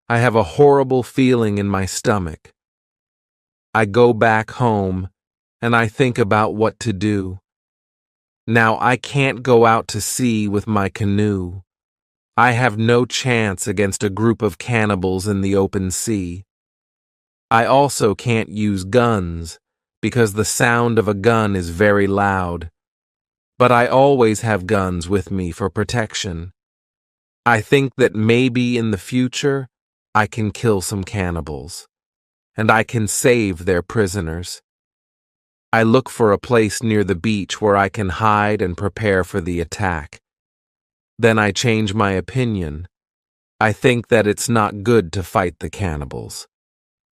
S1: I have a horrible feeling in my stomach. I go back home, and I think about what to do. Now I can't go out to sea with my canoe. I have no chance against a group of cannibals in the open sea. I also can't use guns, because the sound of a gun is very loud. But I always have guns with me for protection. I think that maybe in the future, I can kill some cannibals, and I can save their prisoners. I look for a place near the beach where I can hide and prepare for the attack. Then I change my opinion. I think that it's not good to fight the cannibals.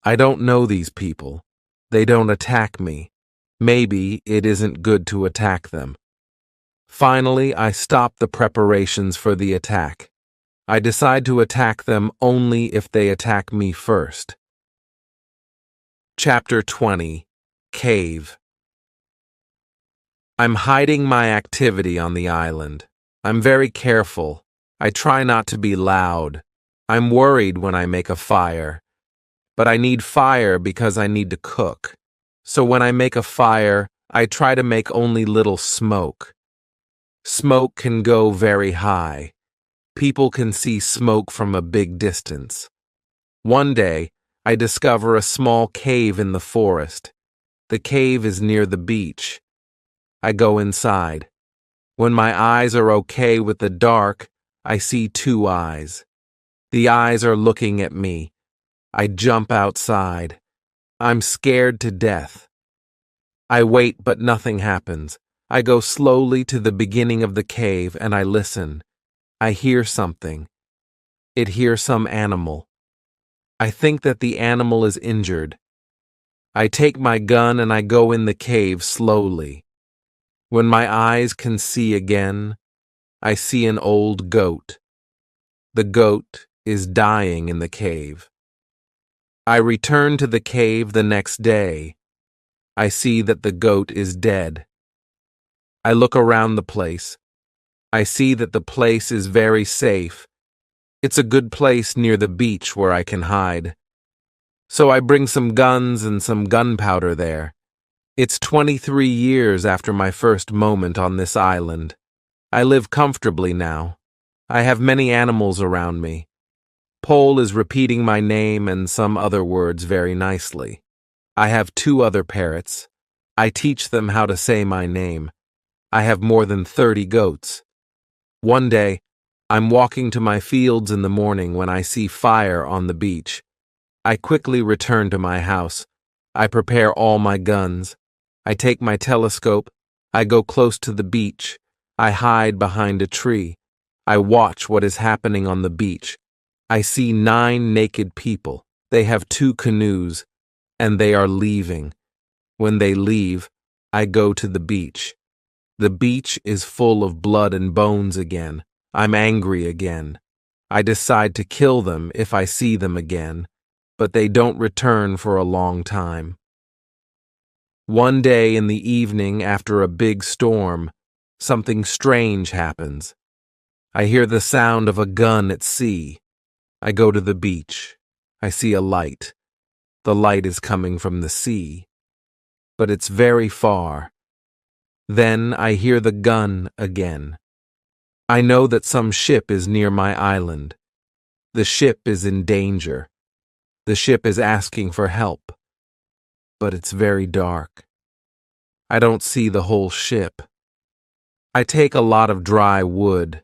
S1: I don't know these people. They don't attack me. Maybe it isn't good to attack them. Finally, I stop the preparations for the attack. I decide to attack them only if they attack me first. Chapter 20. Cave. I'm hiding my activity on the island. I'm very careful. I try not to be loud. I'm worried when I make a fire. But I need fire because I need to cook. So when I make a fire, I try to make only little smoke. Smoke can go very high. People can see smoke from a big distance. One day, I discover a small cave in the forest. The cave is near the beach. I go inside. When my eyes are okay with the dark, I see 2 eyes. The eyes are looking at me. I jump outside. I'm scared to death. I wait, but nothing happens. I go slowly to the beginning of the cave and I listen. I hear something. It hears some animal. I think that the animal is injured. I take my gun and I go in the cave slowly. When my eyes can see again, I see an old goat. The goat is dying in the cave. I return to the cave the next day. I see that the goat is dead. I look around the place. I see that the place is very safe. It's a good place near the beach where I can hide. So I bring some guns and some gunpowder there. It's 23 years after my first moment on this island. I live comfortably now. I have many animals around me. Pole is repeating my name and some other words very nicely. I have 2 other parrots. I teach them how to say my name. I have more than 30 goats. One day, I'm walking to my fields in the morning when I see fire on the beach. I quickly return to my house. I prepare all my guns. I take my telescope. I go close to the beach. I hide behind a tree. I watch what is happening on the beach. I see 9 naked people. They have 2 canoes, and they are leaving. When they leave, I go to the beach. The beach is full of blood and bones again. I'm angry again. I decide to kill them if I see them again, but they don't return for a long time. One day in the evening after a big storm, something strange happens. I hear the sound of a gun at sea. I go to the beach. I see a light. The light is coming from the sea, but it's very far. Then I hear the gun again. I know that some ship is near my island. The ship is in danger. The ship is asking for help, but it's very dark. I don't see the whole ship. I take a lot of dry wood.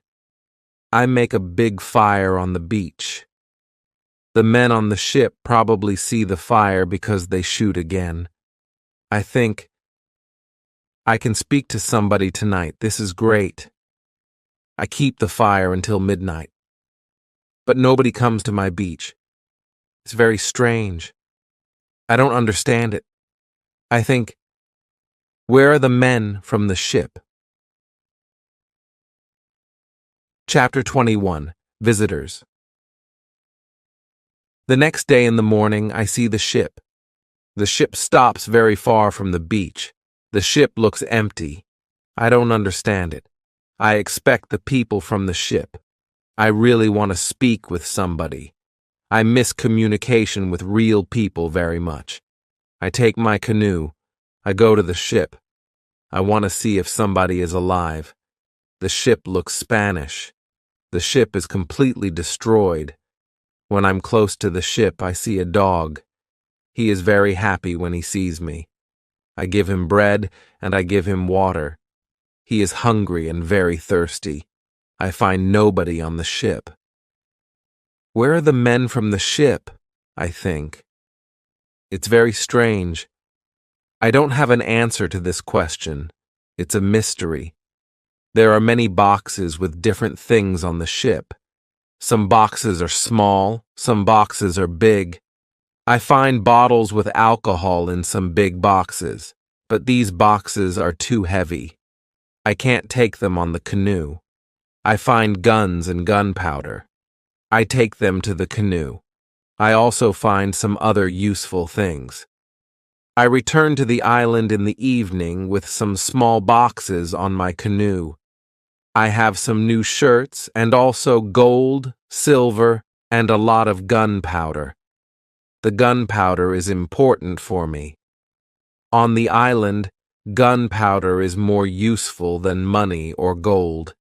S1: I make a big fire on the beach. The men on the ship probably see the fire because they shoot again. I think, I can speak to somebody tonight. This is great. I keep the fire until midnight. But nobody comes to my beach. It's very strange. I don't understand it. I think, where are the men from the ship? Chapter 21. Visitors. The next day in the morning, I see the ship. The ship stops very far from the beach. The ship looks empty. I don't understand it. I expect the people from the ship. I really want to speak with somebody. I miss communication with real people very much. I take my canoe. I go to the ship. I want to see if somebody is alive. The ship looks Spanish. The ship is completely destroyed. When I'm close to the ship, I see a dog. He is very happy when he sees me. I give him bread and I give him water. He is hungry and very thirsty. I find nobody on the ship. Where are the men from the ship? I think. It's very strange. I don't have an answer to this question. It's a mystery. There are many boxes with different things on the ship. Some boxes are small, some boxes are big. I find bottles with alcohol in some big boxes, but these boxes are too heavy. I can't take them on the canoe. I find guns and gunpowder. I take them to the canoe. I also find some other useful things. I return to the island in the evening with some small boxes on my canoe. I have some new shirts and also gold, silver, and a lot of gunpowder. The gunpowder is important for me. On the island, gunpowder is more useful than money or gold.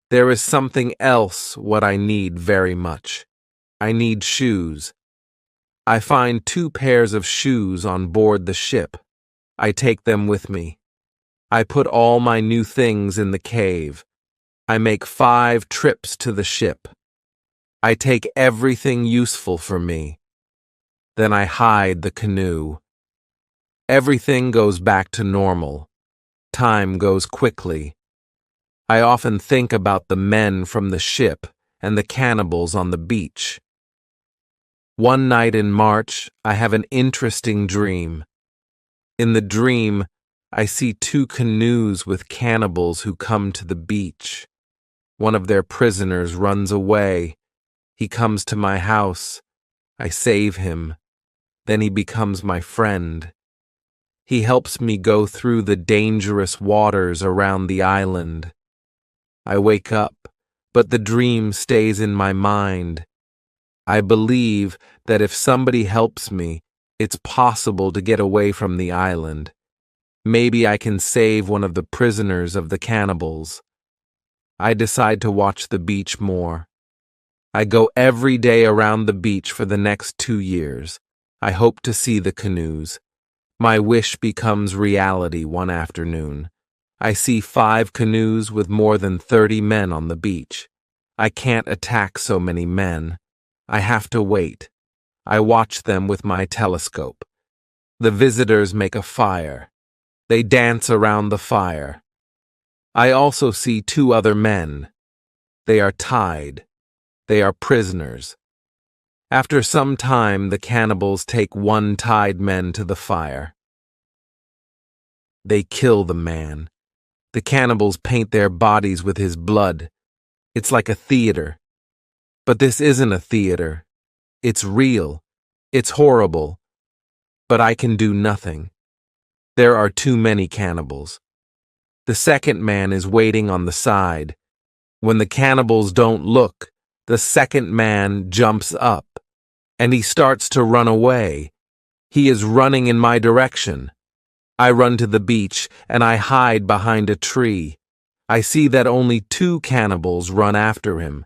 S1: There is something else what I need very much. I need shoes. I find 2 pairs of shoes on board the ship. I take them with me. I put all my new things in the cave. I make 5 trips to the ship. I take everything useful for me. Then I hide the canoe. Everything goes back to normal. Time goes quickly. I often think about the men from the ship and the cannibals on the beach. One night in March, I have an interesting dream. In the dream, I see 2 canoes with cannibals who come to the beach. One of their prisoners runs away. He comes to my house. I save him. Then he becomes my friend. He helps me go through the dangerous waters around the island. I wake up, but the dream stays in my mind. I believe that if somebody helps me, it's possible to get away from the island. Maybe I can save one of the prisoners of the cannibals. I decide to watch the beach more. I go every day around the beach for the next 2 years. I hope to see the canoes. My wish becomes reality one afternoon. I see 5 canoes with more than 30 men on the beach. I can't attack so many men. I have to wait. I watch them with my telescope. The visitors make a fire. They dance around the fire. I also see 2 other men. They are tied. They are prisoners. After some time, the cannibals take 1 tied man to the fire. They kill the man. The cannibals paint their bodies with his blood. It's like a theater. But this isn't a theater. It's real. It's horrible. But I can do nothing. There are too many cannibals. The second man is waiting on the side. When the cannibals don't look, The second man jumps up, and he starts to run away. He is running in my direction. I run to the beach, and I hide behind a tree. I see that only 2 cannibals run after him.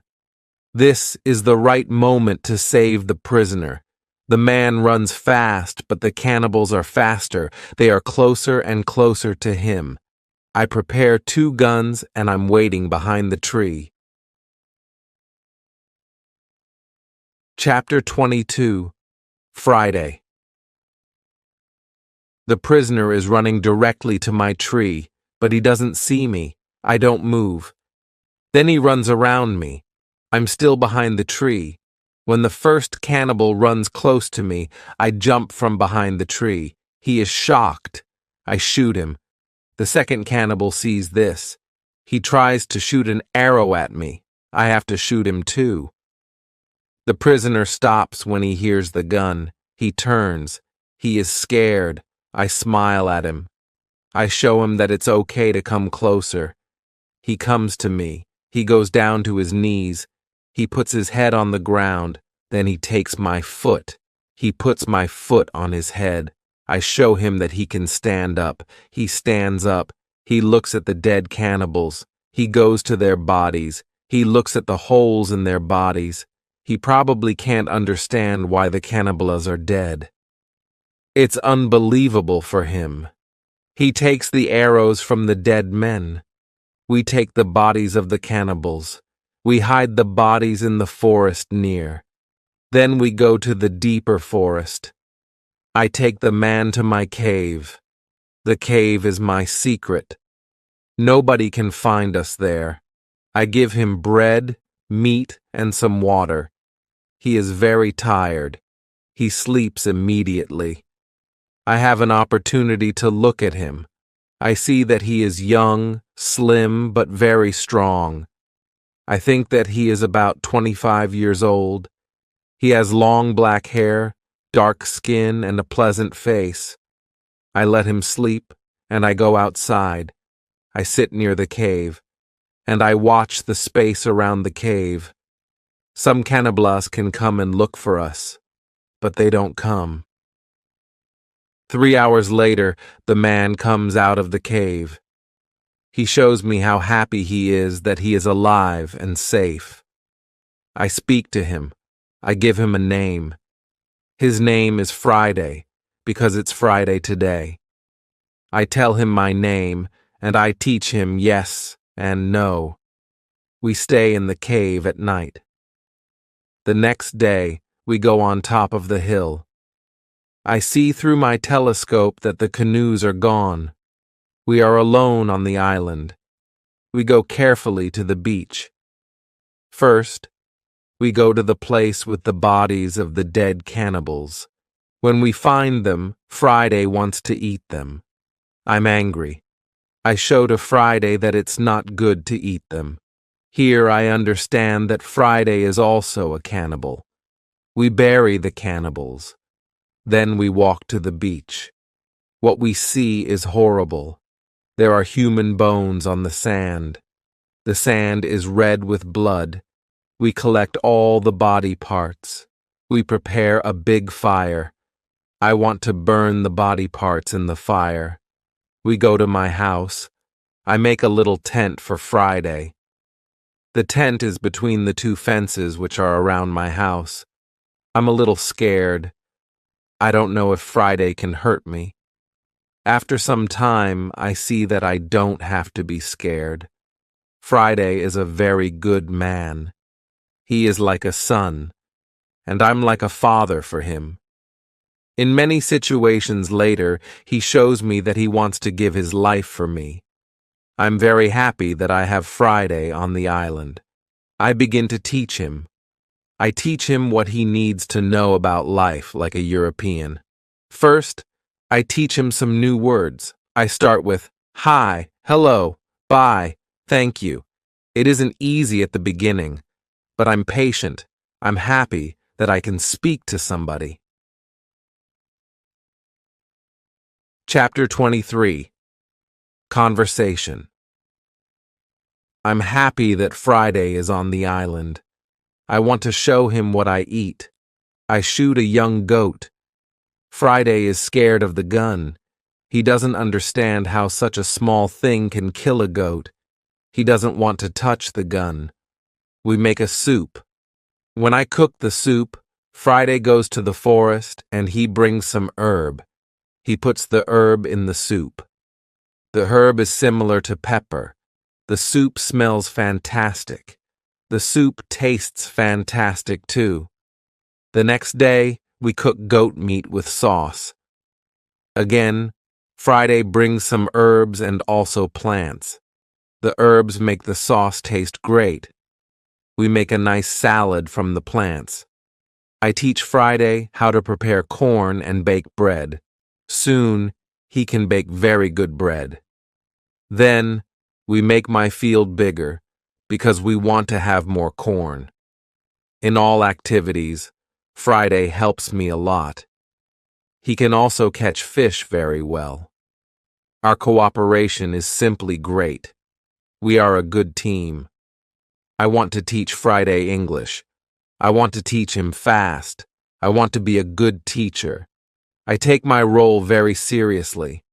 S1: This is the right moment to save the prisoner. The man runs fast, but the cannibals are faster. They are closer and closer to him. I prepare 2 guns, and I'm waiting behind the tree. Chapter 22. Friday. The prisoner is running directly to my tree, but he doesn't see me. I don't move. Then he runs around me. I'm still behind the tree. When the first cannibal runs close to me, I jump from behind the tree. He is shocked. I shoot him. The second cannibal sees this. He tries to shoot an arrow at me. I have to shoot him too. The prisoner stops when he hears the gun. He turns. He is scared. I smile at him. I show him that it's okay to come closer. He comes to me. He goes down to his knees. He puts his head on the ground. Then he takes my foot. He puts my foot on his head. I show him that he can stand up. He stands up. He looks at the dead cannibals. He goes to their bodies. He looks at the holes in their bodies. He probably can't understand why the cannibals are dead. It's unbelievable for him. He takes the arrows from the dead men. We take the bodies of the cannibals. We hide the bodies in the forest near. Then we go to the deeper forest. I take the man to my cave. The cave is my secret. Nobody can find us there. I give him bread, meat, and some water. He is very tired. He sleeps immediately. I have an opportunity to look at him. I see that he is young, slim, but very strong. I think that he is about 25 years old. He has long black hair, dark skin, and a pleasant face. I let him sleep, and I go outside. I sit near the cave, and I watch the space around the cave. Some cannibals can come and look for us, but they don't come. 3 hours later, the man comes out of the cave. He shows me how happy he is that he is alive and safe. I speak to him. I give him a name. His name is Friday, because it's Friday today. I tell him my name, and I teach him yes and no. We stay in the cave at night. The next day, we go on top of the hill. I see through my telescope that the canoes are gone. We are alone on the island. We go carefully to the beach. First, we go to the place with the bodies of the dead cannibals. When we find them, Friday wants to eat them. I'm angry. I show to Friday that it's not good to eat them. Here I understand that Friday is also a cannibal. We bury the cannibals. Then we walk to the beach. What we see is horrible. There are human bones on the sand. The sand is red with blood. We collect all the body parts. We prepare a big fire. I want to burn the body parts in the fire. We go to my house. I make a little tent for Friday. The tent is between the 2 fences which are around my house. I'm a little scared. I don't know if Friday can hurt me. After some time, I see that I don't have to be scared. Friday is a very good man. He is like a son, and I'm like a father for him. In many situations later, he shows me that he wants to give his life for me. I'm very happy that I have Friday on the island. I begin to teach him. I teach him what he needs to know about life like a European. First, I teach him some new words. I start with hi, hello, bye, thank you. It isn't easy at the beginning, but I'm patient. I'm happy that I can speak to somebody. Chapter 23. Conversation. I'm happy that Friday is on the island. I want to show him what I eat. I shoot a young goat. Friday is scared of the gun. He doesn't understand how such a small thing can kill a goat. He doesn't want to touch the gun. We make a soup. When I cook the soup, Friday goes to the forest and he brings some herb. He puts the herb in the soup. The herb is similar to pepper. The soup smells fantastic. The soup tastes fantastic too. The next day, we cook goat meat with sauce. Again, Friday brings some herbs and also plants. The herbs make the sauce taste great. We make a nice salad from the plants. I teach Friday how to prepare corn and bake bread. Soon, he can bake very good bread. Then, we make my field bigger because we want to have more corn. In all activities, Friday helps me a lot. He can also catch fish very well. Our cooperation is simply great. We are a good team. I want to teach Friday English. I want to teach him fast. I want to be a good teacher. I take my role very seriously.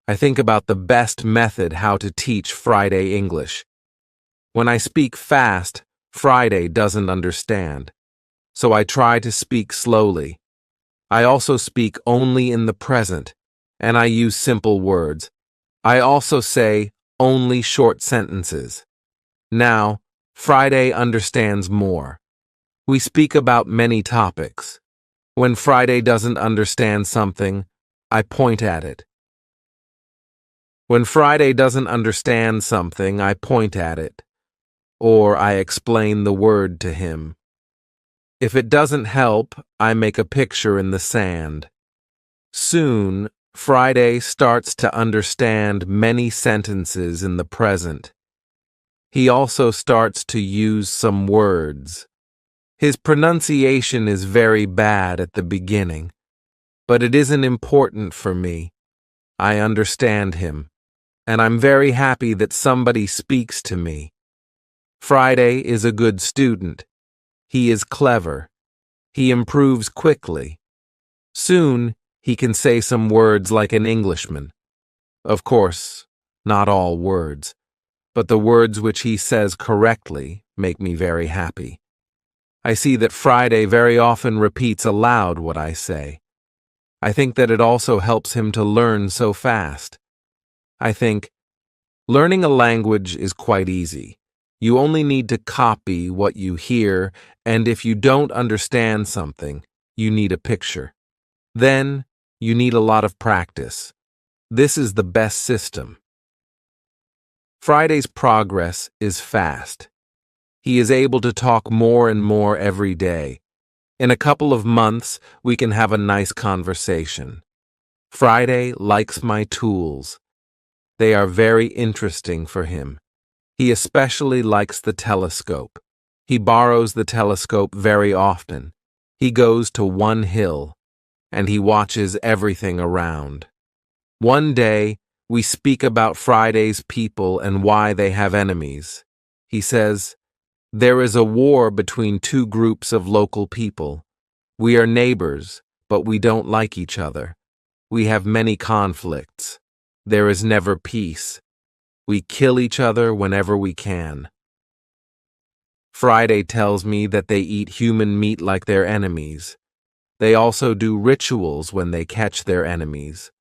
S1: I think about the best method how to teach Friday English. When I speak fast, Friday doesn't understand. So I try to speak slowly. I also speak only in the present, and I use simple words. I also say only short sentences. Now, Friday understands more. We speak about many topics. When Friday doesn't understand something, I point at it. When Friday doesn't understand something, I point at it, or I explain the word to him. If it doesn't help, I make a picture in the sand. Soon, Friday starts to understand many sentences in the present. He also starts to use some words. His pronunciation is very bad at the beginning, but it isn't important for me. I understand him, and I'm very happy that somebody speaks to me. Friday is a good student. He is clever. He improves quickly. Soon, he can say some words like an Englishman. Of course, not all words, but the words which he says correctly make me very happy. I see that Friday very often repeats aloud what I say. I think that it also helps him to learn so fast. I think learning a language is quite easy. You only need to copy what you hear, and if you don't understand something, you need a picture. Then, you need a lot of practice. This is the best system. Friday's progress is fast. He is able to talk more and more every day. In a couple of months, we can have a nice conversation. Friday likes my tools. They are very interesting for him. He especially likes the telescope. He borrows the telescope very often. He goes to one hill, and he watches everything around. One day, we speak about Friday's people and why they have enemies. He says, "There is a war between two groups of local people. We are neighbors, but we don't like each other. We have many conflicts. There is never peace. We kill each other whenever we can." Friday tells me that they eat human meat like their enemies. They also do rituals when they catch their enemies.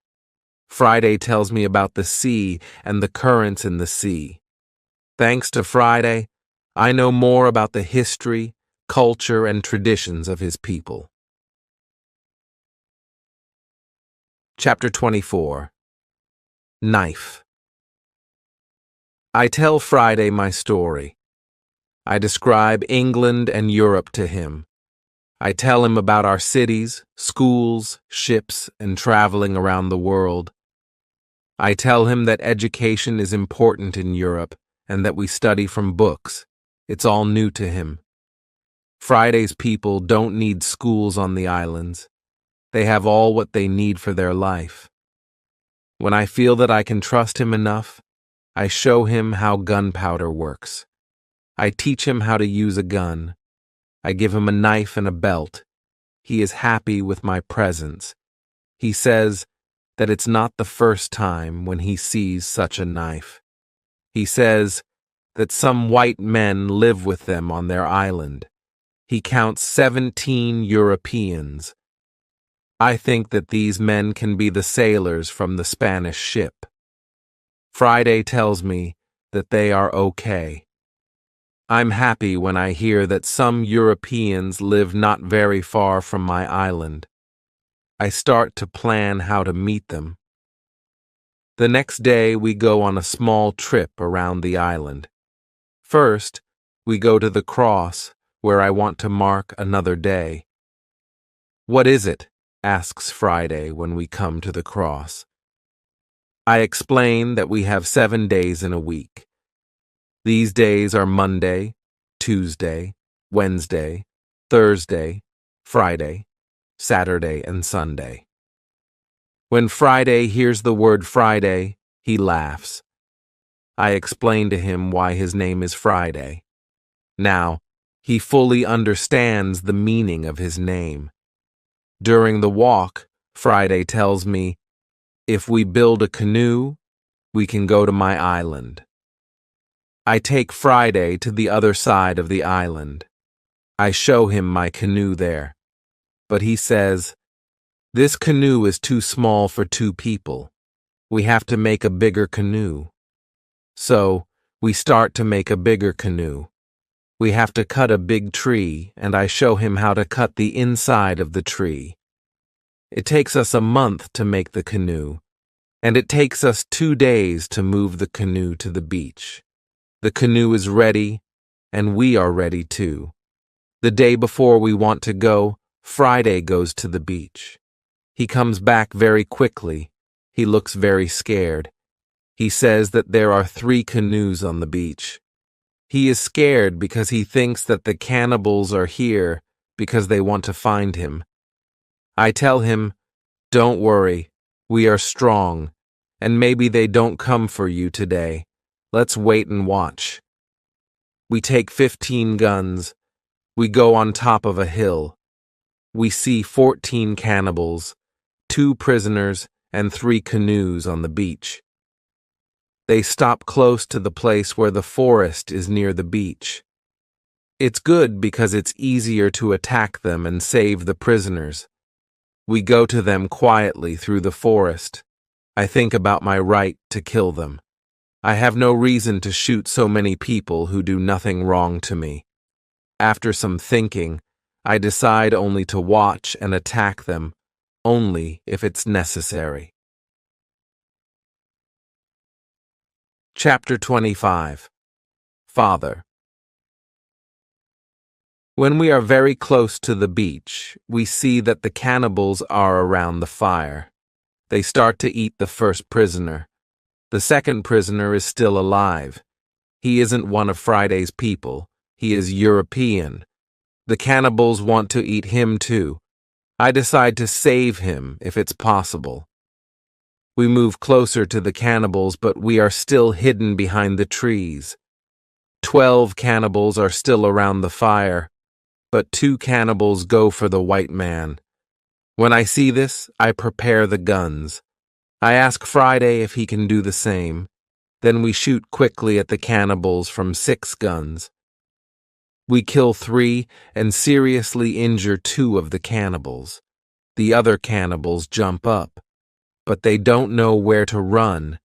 S1: Friday tells me about the sea and the currents in the sea. Thanks to Friday, I know more about the history, culture, and traditions of his people. Chapter 24. Knife. I tell Friday my story. I describe England and Europe to him. I tell him about our cities, schools, ships, and traveling around the world. I tell him that education is important in Europe and that we study from books. It's all new to him. Friday's people don't need schools on the islands. They have all what they need for their life. When I feel that I can trust him enough, I show him how gunpowder works. I teach him how to use a gun. I give him a knife and a belt. He is happy with my presence. He says that it's not the first time when he sees such a knife. He says that some white men live with them on their island. He counts 17 Europeans. I think that these men can be the sailors from the Spanish ship. Friday tells me that they are okay. I'm happy when I hear that some Europeans live not very far from my island. I start to plan how to meet them. The next day we go on a small trip around the island. First, we go to the cross, where I want to mark another day. "What is it?" asks Friday when we come to the cross. I explain that we have 7 days in a week. These days are Monday, Tuesday, Wednesday, Thursday, Friday, Saturday, and Sunday. When Friday hears the word Friday, he laughs. I explain to him why his name is Friday. Now, he fully understands the meaning of his name. During the walk, Friday tells me, if we build a canoe, we can go to my island. I take Friday to the other side of the island. I show him my canoe there. But he says, "This canoe is too small for 2 people. We have to make a bigger canoe." So, we start to make a bigger canoe. We have to cut a big tree, and I show him how to cut the inside of the tree. It takes us a month to make the canoe, and it takes us 2 days to move the canoe to the beach. The canoe is ready, and we are ready too. The day before we want to go, Friday goes to the beach. He comes back very quickly. He looks very scared. He says that there are 3 canoes on the beach. He is scared because he thinks that the cannibals are here because they want to find him. I tell him, "Don't worry, we are strong, and maybe they don't come for you today. Let's wait and watch." We take 15 guns. We go on top of a hill. We see 14 cannibals, 2 prisoners, and 3 canoes on the beach. They stop close to the place where the forest is near the beach. It's good because it's easier to attack them and save the prisoners. We go to them quietly through the forest. I think about my right to kill them. I have no reason to shoot so many people who do nothing wrong to me. After some thinking, I decide only to watch and attack them, only if it's necessary. Chapter 25. Father. When we are very close to the beach, we see that the cannibals are around the fire. They start to eat the first prisoner. The second prisoner is still alive. He isn't one of Friday's people. He is European. The cannibals want to eat him too. I decide to save him if it's possible. We move closer to the cannibals, but we are still hidden behind the trees. 12 cannibals are still around the fire, but 2 cannibals go for the white man. When I see this, I prepare the guns. I ask Friday if he can do the same. Then we shoot quickly at the cannibals from 6 guns. We kill 3 and seriously injure 2 of the cannibals. The other cannibals jump up, but they don't know where to run.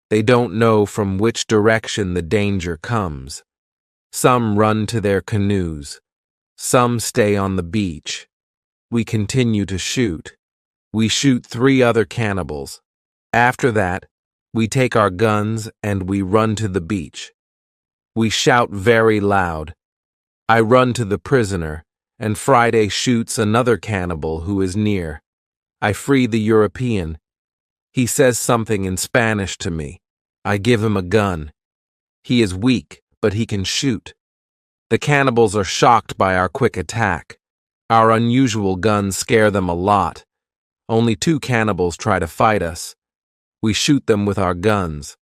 S1: They don't know from which direction the danger comes. Some run to their canoes. Some stay on the beach. We continue to shoot. We shoot 3 other cannibals. After that, we take our guns and we run to the beach. We shout very loud. I run to the prisoner, and Friday shoots another cannibal who is near. I free the European. He says something in Spanish to me. I give him a gun. He is weak, but he can shoot. The cannibals are shocked by our quick attack. Our unusual guns scare them a lot. Only 2 cannibals try to fight us. We shoot them with our guns.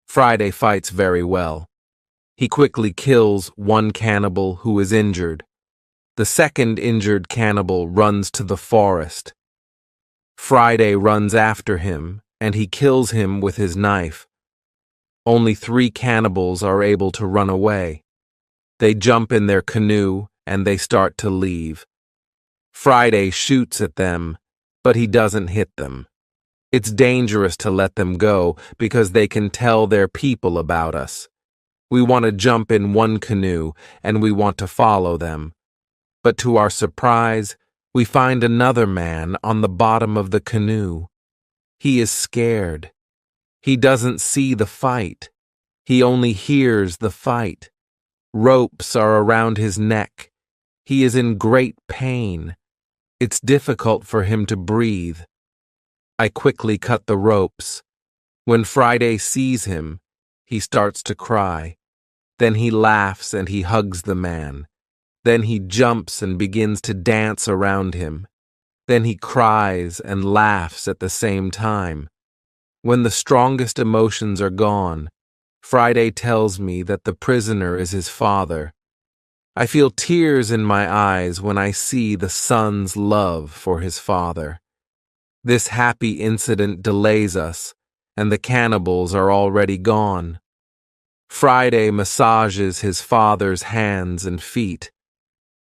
S1: Friday fights very well. He quickly kills 1 cannibal who is injured. The second injured cannibal runs to the forest. Friday runs after him, and he kills him with his knife. Only 3 cannibals are able to run away. They jump in their canoe, and they start to leave. Friday shoots at them, but he doesn't hit them. It's dangerous to let them go because they can tell their people about us. We want to jump in one canoe, and we want to follow them. But to our surprise, we find another man on the bottom of the canoe. He is scared. He doesn't see the fight. He only hears the fight. Ropes are around his neck. He is in great pain. It's difficult for him to breathe. I quickly cut the ropes. When Friday sees him, he starts to cry. Then he laughs and he hugs the man. Then he jumps and begins to dance around him. Then he cries and laughs at the same time. When the strongest emotions are gone, Friday tells me that the prisoner is his father. I feel tears in my eyes when I see the son's love for his father. This happy incident delays us, and the cannibals are already gone. Friday massages his father's hands and feet.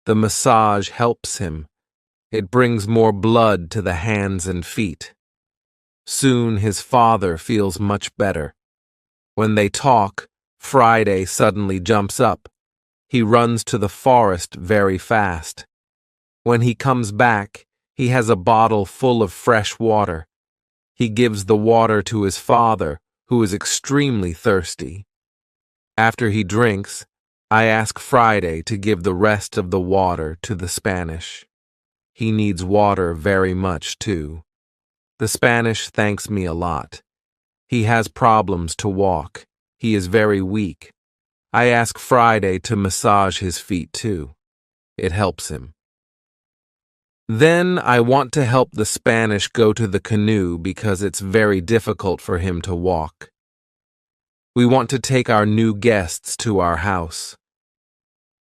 S1: The massage helps him. It brings more blood to the hands and feet. Soon his father feels much better. When they talk, Friday suddenly jumps up. He runs to the forest very fast. When he comes back, he has a bottle full of fresh water. He gives the water to his father, who is extremely thirsty. After he drinks, I ask Friday to give the rest of the water to the Spanish. He needs water very much, too. The Spanish thanks me a lot. He has problems to walk. He is very weak. I ask Friday to massage his feet, too. It helps him. Then I want to help the Spanish go to the canoe because it's very difficult for him to walk. We want to take our new guests to our house.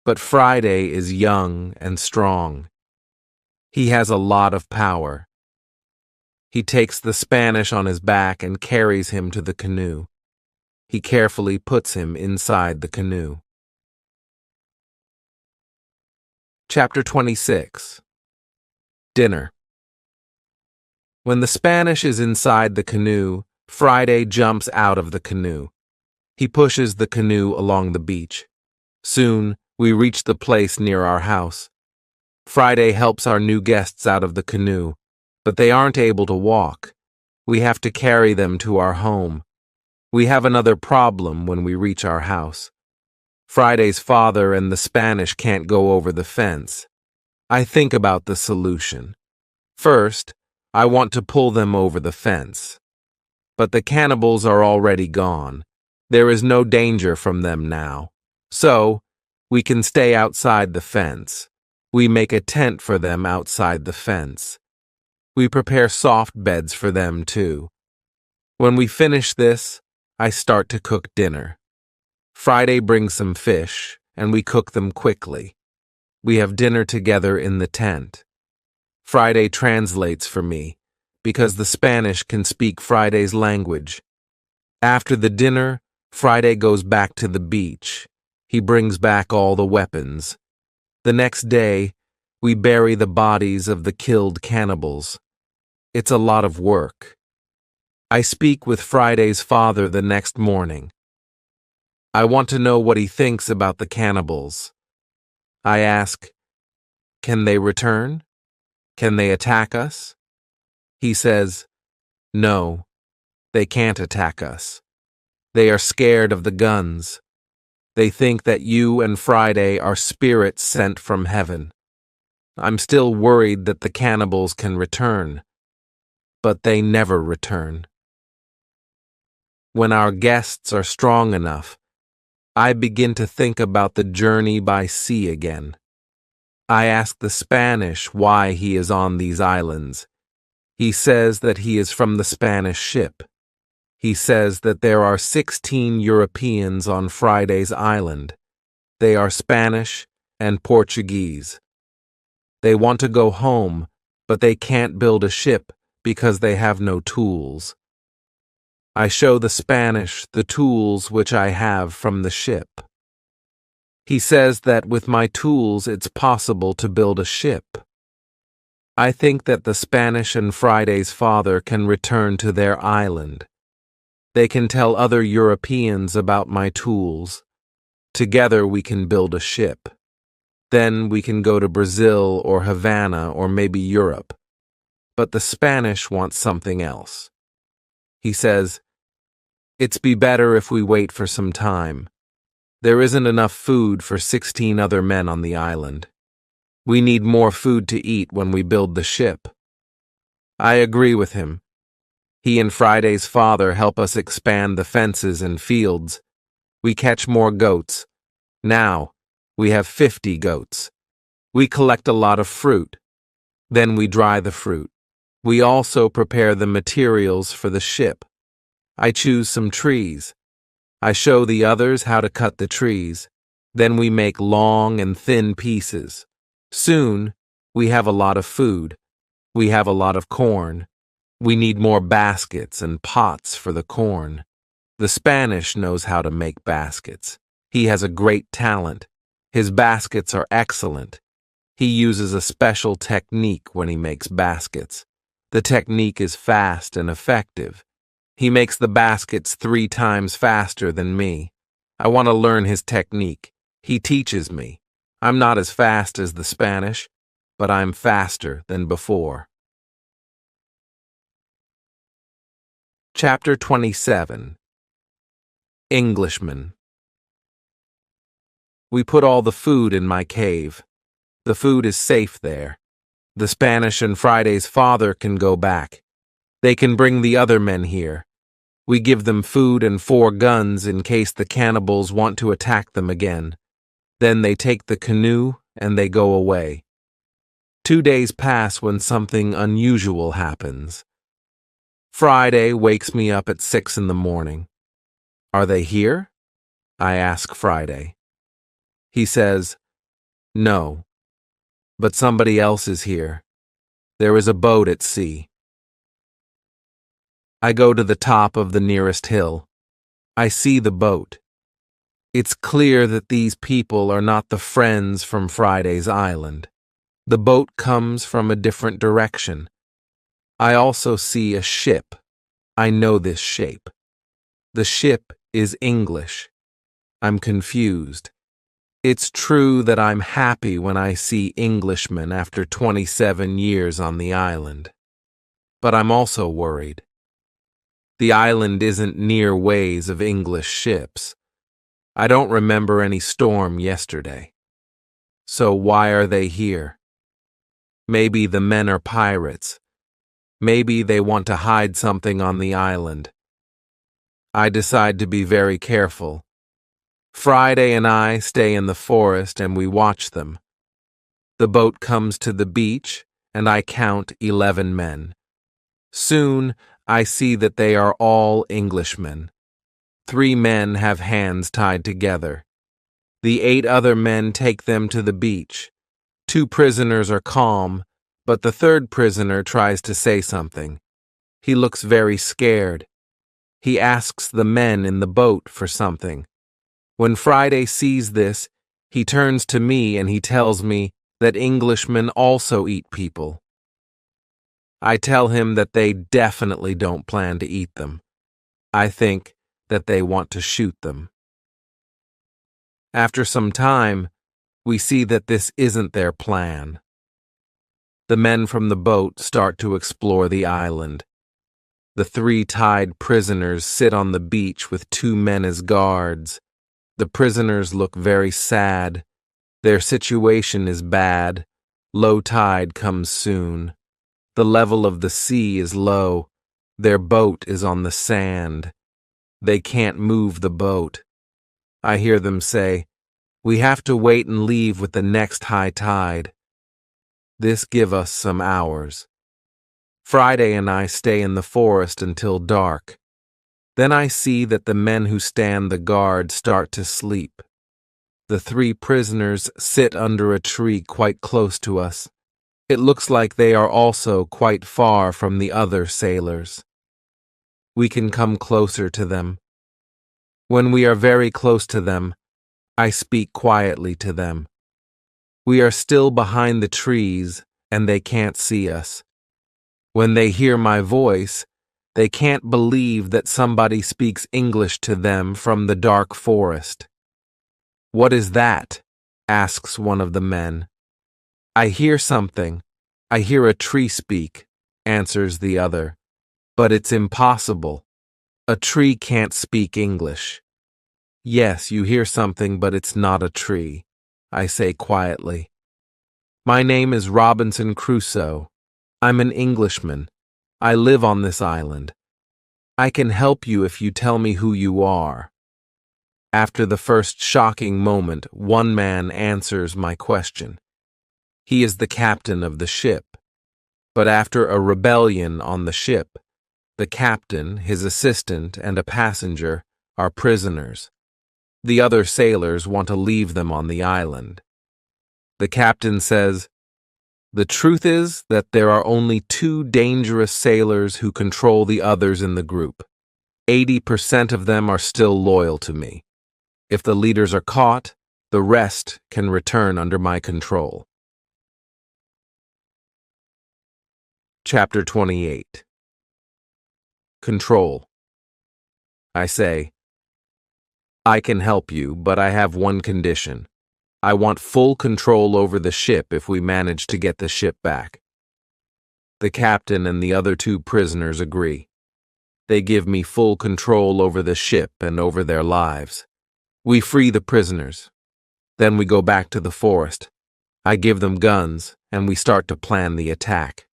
S1: But Friday is young and strong. He has a lot of power. He takes the Spanish on his back and carries him to the canoe. He carefully puts him inside the canoe. Chapter 26. Dinner. When the Spanish is inside the canoe, Friday jumps out of the canoe. He pushes the canoe along the beach. Soon, we reach the place near our house. Friday helps our new guests out of the canoe, but they aren't able to walk. We have to carry them to our home. We have another problem when we reach our house. Friday's father and the Spanish can't go over the fence. I think about the solution. First, I want to pull them over the fence. But the cannibals are already gone. There is no danger from them now. So, we can stay outside the fence. We make a tent for them outside the fence. We prepare soft beds for them, too. When we finish this, I start to cook dinner. Friday brings some fish, and we cook them quickly. We have dinner together in the tent. Friday translates for me, because the Spanish can speak Friday's language. After the dinner, Friday goes back to the beach. He brings back all the weapons. The next day, we bury the bodies of the killed cannibals. It's a lot of work. I speak with Friday's father the next morning. I want to know what he thinks about the cannibals. I ask, can they return? Can they attack us? He says, no, they can't attack us. They are scared of the guns. They think that you and Friday are spirits sent from heaven. I'm still worried that the cannibals can return, but they never return. When our guests are strong enough, I begin to think about the journey by sea again. I ask the Spanish why he is on these islands. He says that he is from the Spanish ship. He says that there are 16 Europeans on Friday's island. They are Spanish and Portuguese. They want to go home, but they can't build a ship because they have no tools. I show the Spanish the tools which I have from the ship. He says that with my tools it's possible to build a ship. I think that the Spanish and Friday's father can return to their island. They can tell other Europeans about my tools. Together we can build a ship. Then we can go to Brazil or Havana or maybe Europe. But the Spanish want something else. He says, "It's be better if we wait for some time. There isn't enough food for 16 other men on the island. We need more food to eat when we build the ship." I agree with him. He and Friday's father help us expand the fences and fields. We catch more goats. Now, we have 50 goats. We collect a lot of fruit. Then we dry the fruit. We also prepare the materials for the ship. I choose some trees. I show the others how to cut the trees. Then we make long and thin pieces. Soon, we have a lot of food. We have a lot of corn. We need more baskets and pots for the corn. The Spanish knows how to make baskets. He has a great talent. His baskets are excellent. He uses a special technique when he makes baskets. The technique is fast and effective. He makes the baskets 3 times faster than me. I want to learn his technique. He teaches me. I'm not as fast as the Spanish, but I'm faster than before. Chapter 27. Englishmen. We put all the food in my cave. The food is safe there. The Spanish and Friday's father can go back. They can bring the other men here. We give them food and 4 guns in case the cannibals want to attack them again. Then they take the canoe and they go away. 2 days pass when something unusual happens. Friday wakes me up at 6 in the morning. "Are they here?" I ask Friday. He says, "No, but somebody else is here. There is a boat at sea." I go to the top of the nearest hill. I see the boat. It's clear that these people are not the friends from Friday's island. The boat comes from a different direction. I also see a ship. I know this shape. The ship is English. I'm confused. It's true that I'm happy when I see Englishmen after 27 years on the island. But I'm also worried. The island isn't near ways of English ships. I don't remember any storm yesterday. So why are they here? Maybe the men are pirates. Maybe they want to hide something on the island. I decide to be very careful. Friday and I stay in the forest and we watch them. The boat comes to the beach and I count 11 men. Soon I see that they are all Englishmen. 3 men have hands tied together. The 8 other men take them to the beach. 2 prisoners are calm, but the 3rd prisoner tries to say something. He looks very scared. He asks the men in the boat for something. When Friday sees this, he turns to me and he tells me that Englishmen also eat people. I tell him that they definitely don't plan to eat them. I think that they want to shoot them. After some time, we see that this isn't their plan. The men from the boat start to explore the island. The 3 tied prisoners sit on the beach with 2 men as guards. The prisoners look very sad. Their situation is bad. Low tide comes soon. The level of the sea is low. Their boat is on the sand. They can't move the boat. I hear them say, "We have to wait and leave with the next high tide." This gives us some hours. Friday and I stay in the forest until dark. Then I see that the men who stand the guard start to sleep. The 3 prisoners sit under a tree quite close to us. It looks like they are also quite far from the other sailors. We can come closer to them. When we are very close to them, I speak quietly to them. We are still behind the trees, and they can't see us. When they hear my voice, they can't believe that somebody speaks English to them from the dark forest. "What is that?" asks one of the men. "I hear something. I hear a tree speak," answers the other. "But it's impossible. A tree can't speak English." "Yes, you hear something, but it's not a tree," I say quietly. "My name is Robinson Crusoe. I'm an Englishman. I live on this island. I can help you if you tell me who you are." After the first shocking moment, one man answers my question. He is the captain of the ship. But after a rebellion on the ship, the captain, his assistant, and a passenger are prisoners. The other sailors want to leave them on the island. The captain says, "The truth is that there are only 2 dangerous sailors who control the others in the group. 80% of them are still loyal to me. If the leaders are caught, the rest can return under my control." Chapter 28. Control. I say, "I can help you, but I have one condition. I want full control over the ship if we manage to get the ship back." The captain and the other 2 prisoners agree. They give me full control over the ship and over their lives. We free the prisoners. Then we go back to the forest. I give them guns, and we start to plan the attack.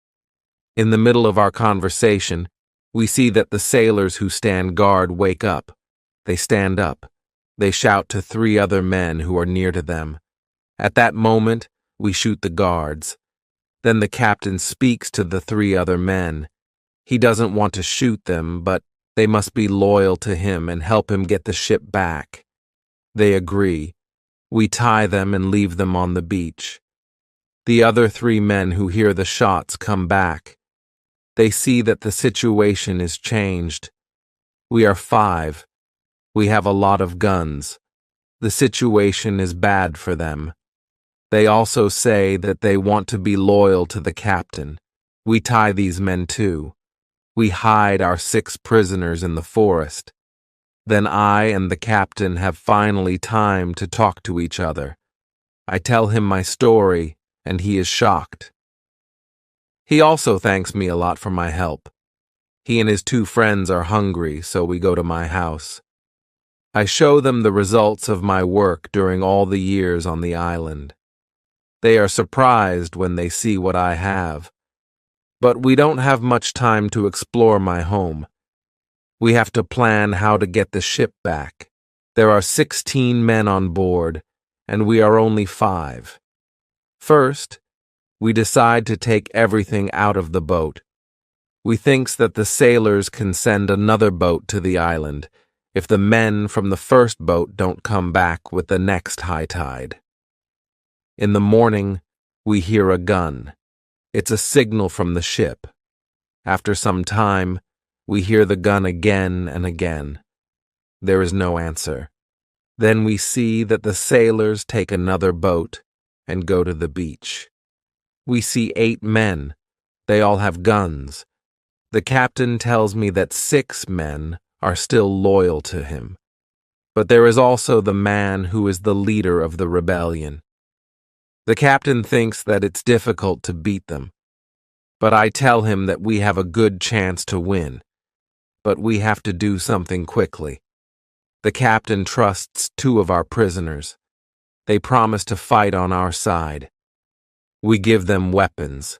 S1: In the middle of our conversation, we see that the sailors who stand guard wake up. They stand up. They shout to 3 other men who are near to them. At that moment, we shoot the guards. Then the captain speaks to the 3 other men. He doesn't want to shoot them, but they must be loyal to him and help him get the ship back. They agree. We tie them and leave them on the beach. The other 3 men who hear the shots come back. They see that the situation is changed. We are 5. We have a lot of guns. The situation is bad for them. They also say that they want to be loyal to the captain. We tie these men too. We hide our 6 prisoners in the forest. Then I and the captain have finally time to talk to each other. I tell him my story, and he is shocked. He also thanks me a lot for my help. He and his 2 friends are hungry, so we go to my house. I show them the results of my work during all the years on the island. They are surprised when they see what I have. But we don't have much time to explore my home. We have to plan how to get the ship back. There are 16 men on board, and we are only 5. First, we decide to take everything out of the boat. We thinks that the sailors can send another boat to the island if the men from the first boat don't come back with the next high tide. In the morning, we hear a gun. It's a signal from the ship. After some time, we hear the gun again and again. There is no answer. Then we see that the sailors take another boat and go to the beach. We see 8 men. They all have guns. The captain tells me that 6 men are still loyal to him. But there is also the man who is the leader of the rebellion. The captain thinks that it's difficult to beat them. But I tell him that we have a good chance to win. But we have to do something quickly. The captain trusts 2 of our prisoners. They promise to fight on our side. We give them weapons.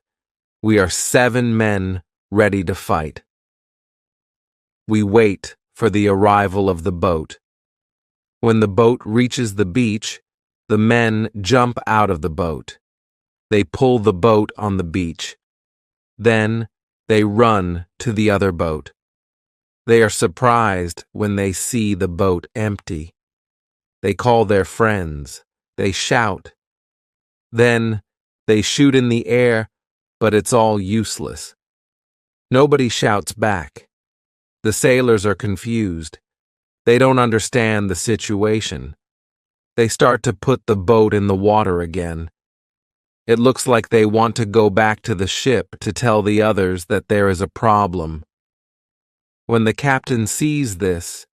S1: We are 7 men ready to fight. We wait for the arrival of the boat. When the boat reaches the beach, the men jump out of the boat. They pull the boat on the beach. Then they run to the other boat. They are surprised when they see the boat empty. They call their friends. They shout. Then they shoot in the air but it's all useless. Nobody shouts back. The sailors are confused. They don't understand the situation. They start to put the boat in the water again. It looks like they want to go back to the ship to tell the others that there is a problem. When the captain sees this,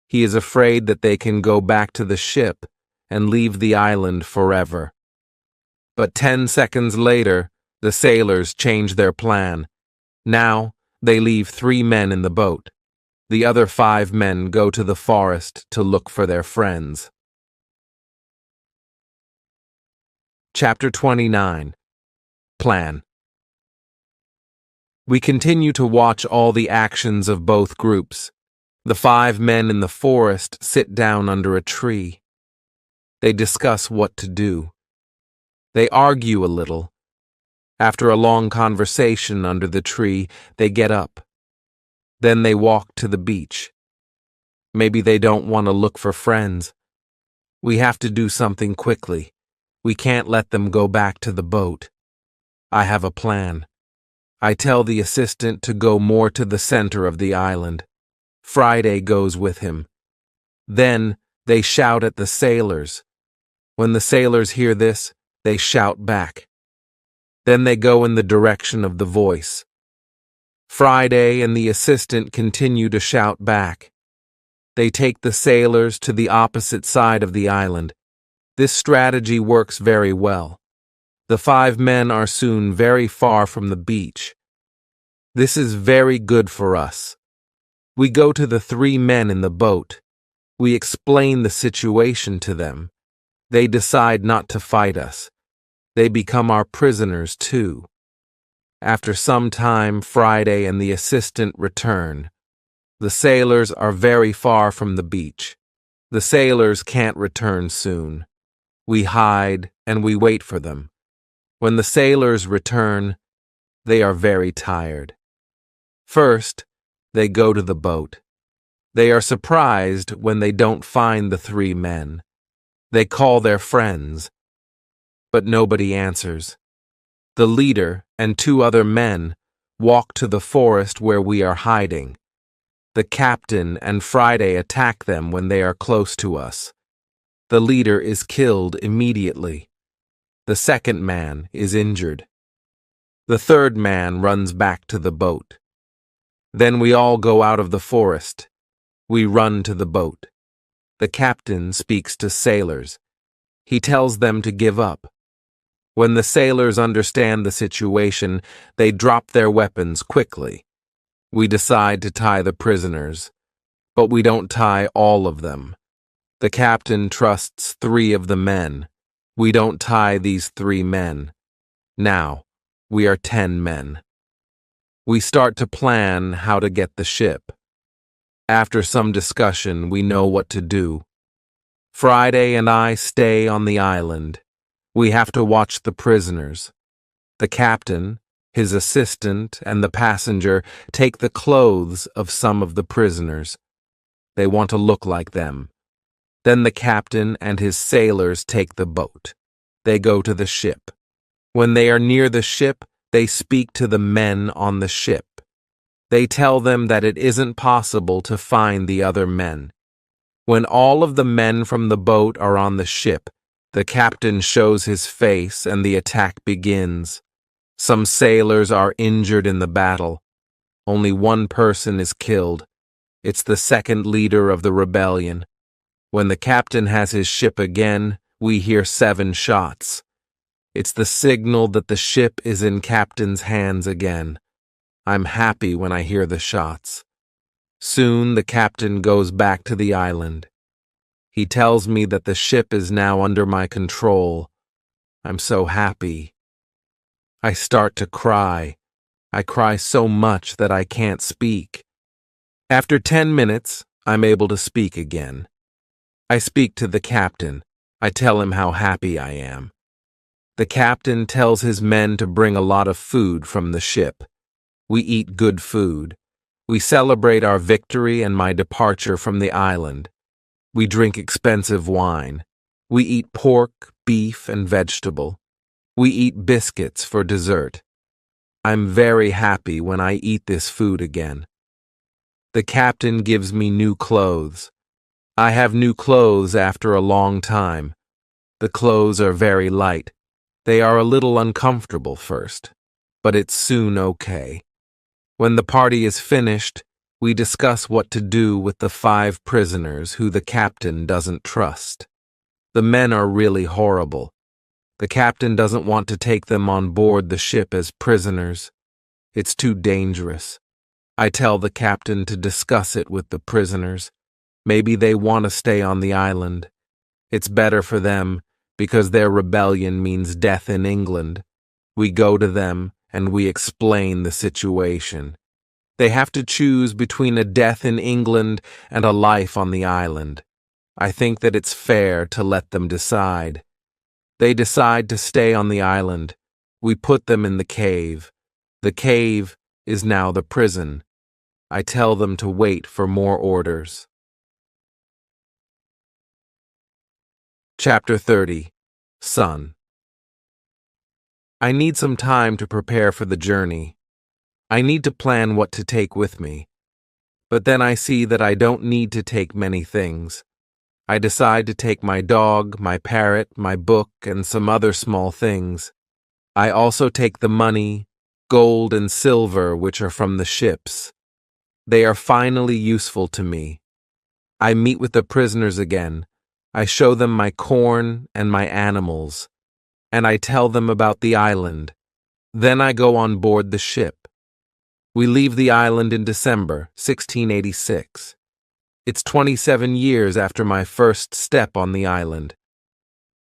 S1: he is afraid that they can go back to the ship and leave the island forever. But 10 seconds later, the sailors change their plan. Now, they leave 3 men in the boat. The other 5 men go to the forest to look for their friends. Chapter 29. Plan. We continue to watch all the actions of both groups. The 5 men in the forest sit down under a tree. They discuss what to do. They argue a little. After a long conversation under the tree, they get up. Then they walk to the beach. Maybe they don't want to look for friends. We have to do something quickly. We can't let them go back to the boat. I have a plan. I tell the assistant to go more to the center of the island. Friday goes with him. Then they shout at the sailors. When the sailors hear this, they shout back. Then they go in the direction of the voice. Friday and the assistant continue to shout back. They take the sailors to the opposite side of the island. This strategy works very well. The 5 men are soon very far from the beach. This is very good for us. We go to the 3 men in the boat. We explain the situation to them. They decide not to fight us. They become our prisoners too. After some time, Friday and the assistant return. The sailors are very far from the beach. The sailors can't return soon. We hide and we wait for them. When the sailors return, they are very tired. First, they go to the boat. They are surprised when they don't find the 3 men. They call their friends, but nobody answers. The leader and 2 other men walk to the forest where we are hiding. The captain and Friday attack them when they are close to us. The leader is killed immediately. The second man is injured. The third man runs back to the boat. Then we all go out of the forest. We run to the boat. The captain speaks to sailors. He tells them to give up. When the sailors understand the situation, they drop their weapons quickly. We decide to tie the prisoners, but we don't tie all of them. The captain trusts 3 of the men. We don't tie these 3 men. Now, we are 10 men. We start to plan how to get the ship. After some discussion, we know what to do. Friday and I stay on the island. We have to watch the prisoners. The captain, his assistant, and the passenger take the clothes of some of the prisoners. They want to look like them. Then the captain and his sailors take the boat. They go to the ship. When they are near the ship, they speak to the men on the ship. They tell them that it isn't possible to find the other men. When all of the men from the boat are on the ship, the captain shows his face and the attack begins. Some sailors are injured in the battle. Only 1 person is killed. It's the second leader of the rebellion. When the captain has his ship again, we hear 7 shots. It's the signal that the ship is in captain's hands again. I'm happy when I hear the shots. Soon the captain goes back to the island. He tells me that the ship is now under my control. I'm so happy. I start to cry. I cry so much that I can't speak. After 10 minutes, I'm able to speak again. I speak to the captain. I tell him how happy I am. The captain tells his men to bring a lot of food from the ship. We eat good food. We celebrate our victory and my departure from the island. We drink expensive wine. We eat pork, beef, and vegetable. We eat biscuits for dessert. I'm very happy when I eat this food again. The captain gives me new clothes. I have new clothes after a long time. The clothes are very light. They are a little uncomfortable first, but it's soon okay. When the party is finished, we discuss what to do with the 5 prisoners who the captain doesn't trust. The men are really horrible. The captain doesn't want to take them on board the ship as prisoners. It's too dangerous. I tell the captain to discuss it with the prisoners. Maybe they want to stay on the island. It's better for them because their rebellion means death in England. We go to them and we explain the situation. They have to choose between a death in England and a life on the island. I think that it's fair to let them decide. They decide to stay on the island. We put them in the cave. The cave is now the prison. I tell them to wait for more orders. Chapter 30. Son. I need some time to prepare for the journey. I need to plan what to take with me. But then I see that I don't need to take many things. I decide to take my dog, my parrot, my book, and some other small things. I also take the money, gold and silver which are from the ships. They are finally useful to me. I meet with the prisoners again. I show them my corn and my animals, and I tell them about the island. Then I go on board the ship. We leave the island in December, 1686. It's 27 years after my first step on the island.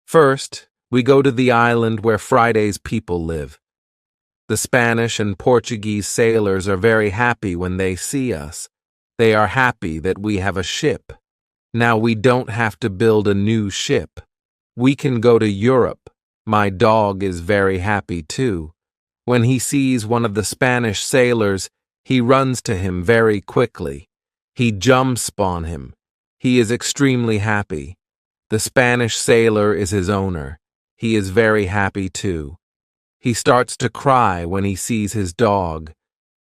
S1: First, we go to the island where Friday's people live. The Spanish and Portuguese sailors are very happy when they see us. They are happy that we have a ship. Now we don't have to build a new ship. We can go to Europe. My dog is very happy too. When he sees one of the Spanish sailors, he runs to him very quickly. He jumps on him. He is extremely happy. The Spanish sailor is his owner. He is very happy too. He starts to cry when he sees his dog.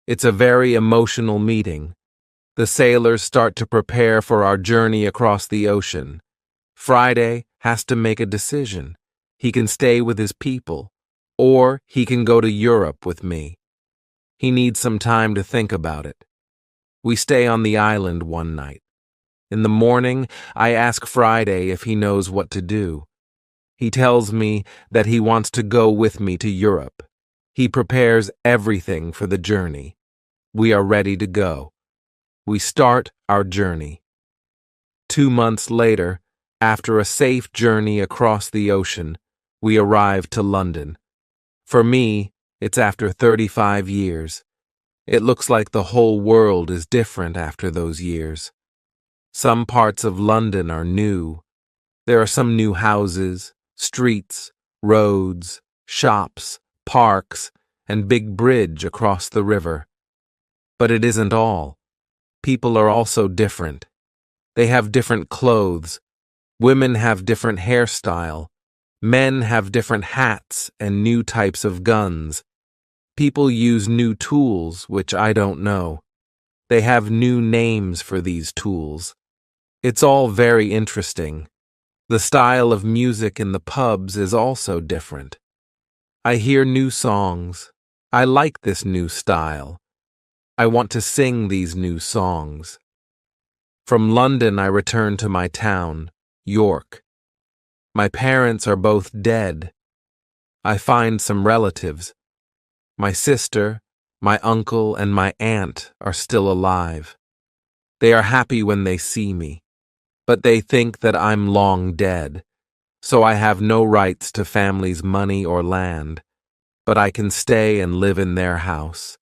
S1: It's a very emotional meeting. The sailors start to prepare for our journey across the ocean. Friday has to make a decision. He can stay with his people, or he can go to Europe with me. He needs some time to think about it. We stay on the island one night. In the morning, I ask Friday if he knows what to do. He tells me that he wants to go with me to Europe. He prepares everything for the journey. We are ready to go. We start our journey. 2 months later, after a safe journey across the ocean, we arrive to London. For me, it's after 35 years. It looks like the whole world is different after those years. Some parts of London are new. There are some new houses, streets, roads, shops, parks, and big bridge across the river. But it isn't all. People are also different. They have different clothes. Women have different hairstyle. Men have different hats and new types of guns. People use new tools, which I don't know. They have new names for these tools. It's all very interesting. The style of music in the pubs is also different. I hear new songs. I like this new style. I want to sing these new songs. From London, I return to my town, York. My parents are both dead. I find some relatives. My sister, my uncle, and my aunt are still alive. They are happy when they see me, but they think that I'm long dead, so I have no rights to family's money or land, but I can stay and live in their house.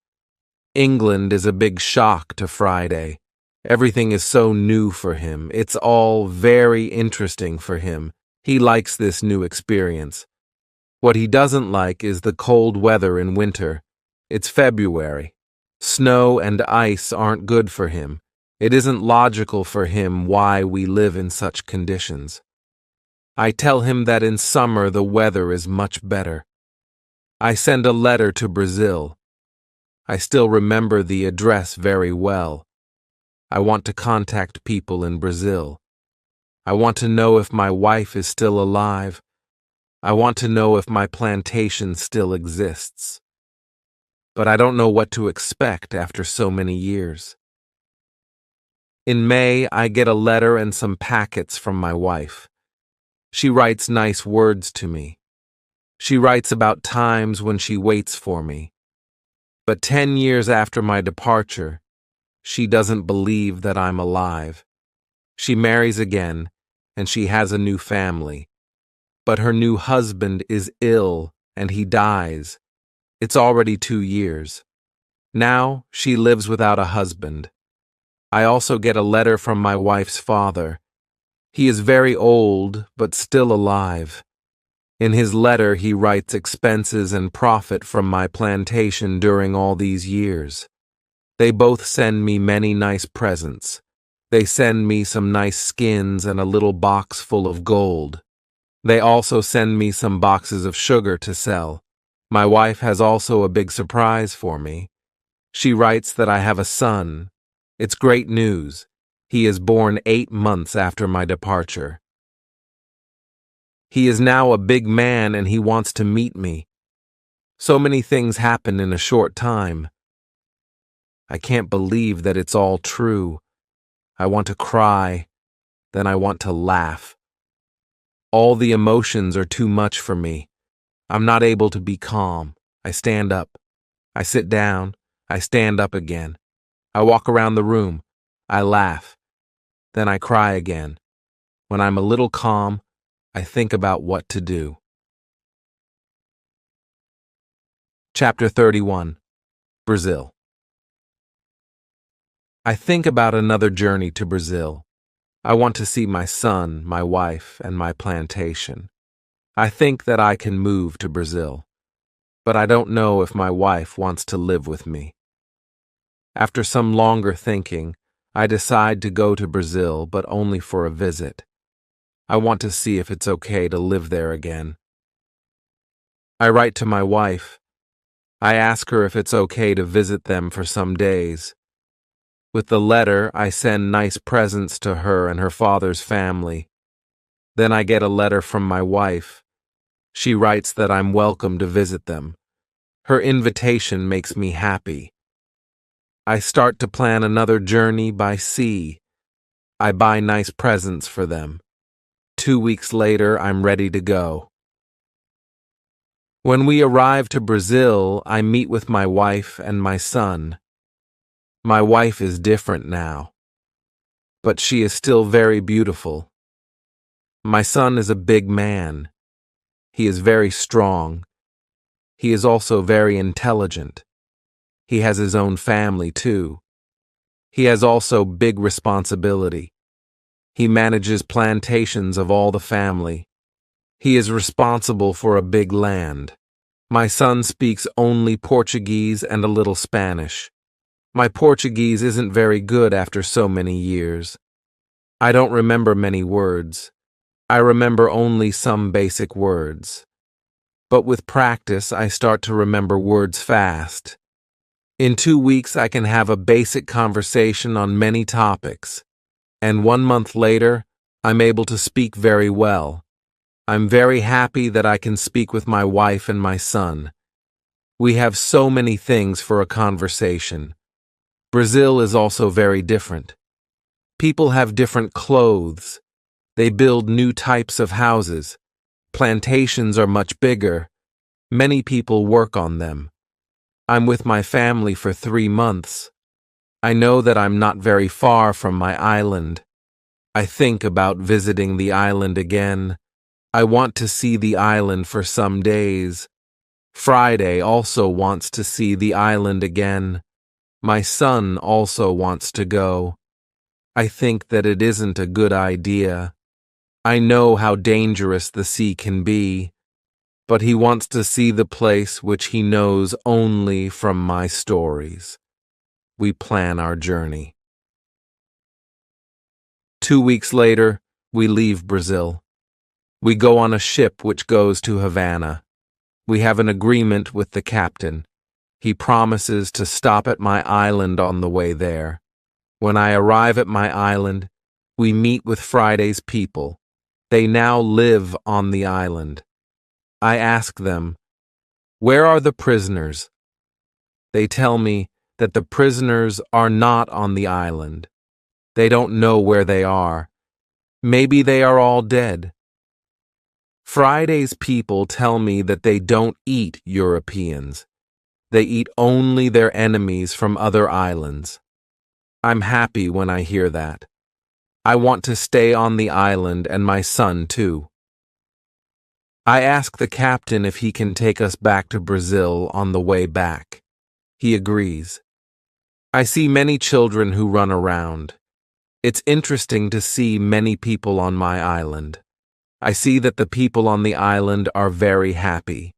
S1: England is a big shock to Friday. Everything is so new for him. It's all very interesting for him. He likes this new experience. What he doesn't like is the cold weather in winter. It's February. Snow and ice aren't good for him. It isn't logical for him why we live in such conditions. I tell him that in summer the weather is much better. I send a letter to Brazil. I still remember the address very well. I want to contact people in Brazil. I want to know if my wife is still alive. I want to know if my plantation still exists. But I don't know what to expect after so many years. In May, I get a letter and some packets from my wife. She writes nice words to me. She writes about times when she waits for me. But 10 years after my departure, she doesn't believe that I'm alive. She marries again, and she has a new family. But her new husband is ill, and he dies. It's already 2 years. Now she lives without a husband. I also get a letter from my wife's father. He is very old, but still alive. In his letter, he writes expenses and profit from my plantation during all these years. They both send me many nice presents. They send me some nice skins and a little box full of gold. They also send me some boxes of sugar to sell. My wife has also a big surprise for me. She writes that I have a son. It's great news. He is born 8 months after my departure. He is now a big man and he wants to meet me. So many things happen in a short time. I can't believe that it's all true. I want to cry, then I want to laugh. All the emotions are too much for me. I'm not able to be calm. I stand up. I sit down. I stand up again. I walk around the room. I laugh. Then I cry again. When I'm a little calm, I think about what to do. Chapter 31. Brazil. I think about another journey to Brazil. I want to see my son, my wife, and my plantation. I think that I can move to Brazil, but I don't know if my wife wants to live with me. After some longer thinking, I decide to go to Brazil, but only for a visit. I want to see if it's okay to live there again. I write to my wife. I ask her if it's okay to visit them for some days. With the letter, I send nice presents to her and her father's family. Then I get a letter from my wife. She writes that I'm welcome to visit them. Her invitation makes me happy. I start to plan another journey by sea. I buy nice presents for them. 2 weeks later, I'm ready to go. When we arrive to Brazil, I meet with my wife and my son. My wife is different now, but she is still very beautiful. My son is a big man. He is very strong. He is also very intelligent. He has his own family, too. He has also big responsibility. He manages plantations of all the family. He is responsible for a big land. My son speaks only Portuguese and a little Spanish. My Portuguese isn't very good after so many years. I don't remember many words. I remember only some basic words. But with practice, I start to remember words fast. In 2 weeks, I can have a basic conversation on many topics. And 1 month later, I'm able to speak very well. I'm very happy that I can speak with my wife and my son. We have so many things for a conversation. Brazil is also very different. People have different clothes. They build new types of houses. Plantations are much bigger. Many people work on them. I'm with my family for 3 months. I know that I'm not very far from my island. I think about visiting the island again. I want to see the island for some days. Friday also wants to see the island again. My son also wants to go. I think that it isn't a good idea. I know how dangerous the sea can be, but he wants to see the place which he knows only from my stories. We plan our journey. 2 weeks later, we leave Brazil. We go on a ship which goes to Havana. We have an agreement with the captain. He promises to stop at my island on the way there. When I arrive at my island, we meet with Friday's people. They now live on the island. I ask them, "Where are the prisoners?" They tell me that the prisoners are not on the island. They don't know where they are. Maybe they are all dead. Friday's people tell me that they don't eat Europeans. They eat only their enemies from other islands. I'm happy when I hear that. I want to stay on the island and my son too. I ask the captain if he can take us back to Brazil on the way back. He agrees. I see many children who run around. It's interesting to see many people on my island. I see that the people on the island are very happy.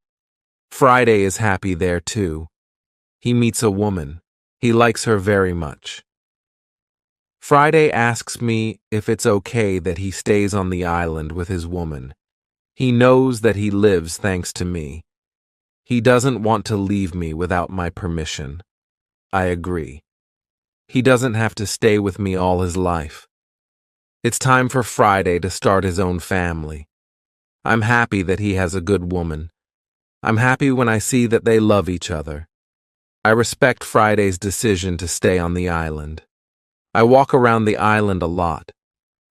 S1: Friday is happy there too. He meets a woman. He likes her very much. Friday asks me if it's okay that he stays on the island with his woman. He knows that he lives thanks to me. He doesn't want to leave me without my permission. I agree. He doesn't have to stay with me all his life. It's time for Friday to start his own family. I'm happy that he has a good woman. I'm happy when I see that they love each other. I respect Friday's decision to stay on the island. I walk around the island a lot.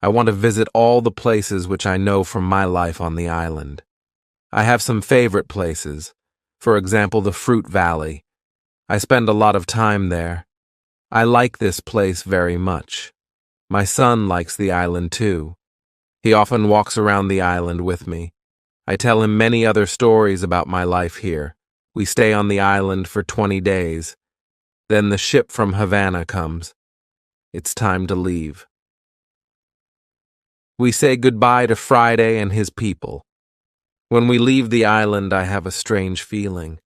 S1: I want to visit all the places which I know from my life on the island. I have some favorite places. For example, the Fruit Valley. I spend a lot of time there. I like this place very much. My son likes the island too. He often walks around the island with me. I tell him many other stories about my life here. We stay on the island for 20 days. Then the ship from Havana comes. It's time to leave. We say goodbye to Friday and his people. When we leave the island, I have a strange feeling.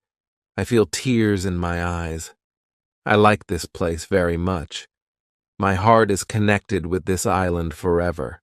S1: I feel tears in my eyes. I like this place very much. My heart is connected with this island forever.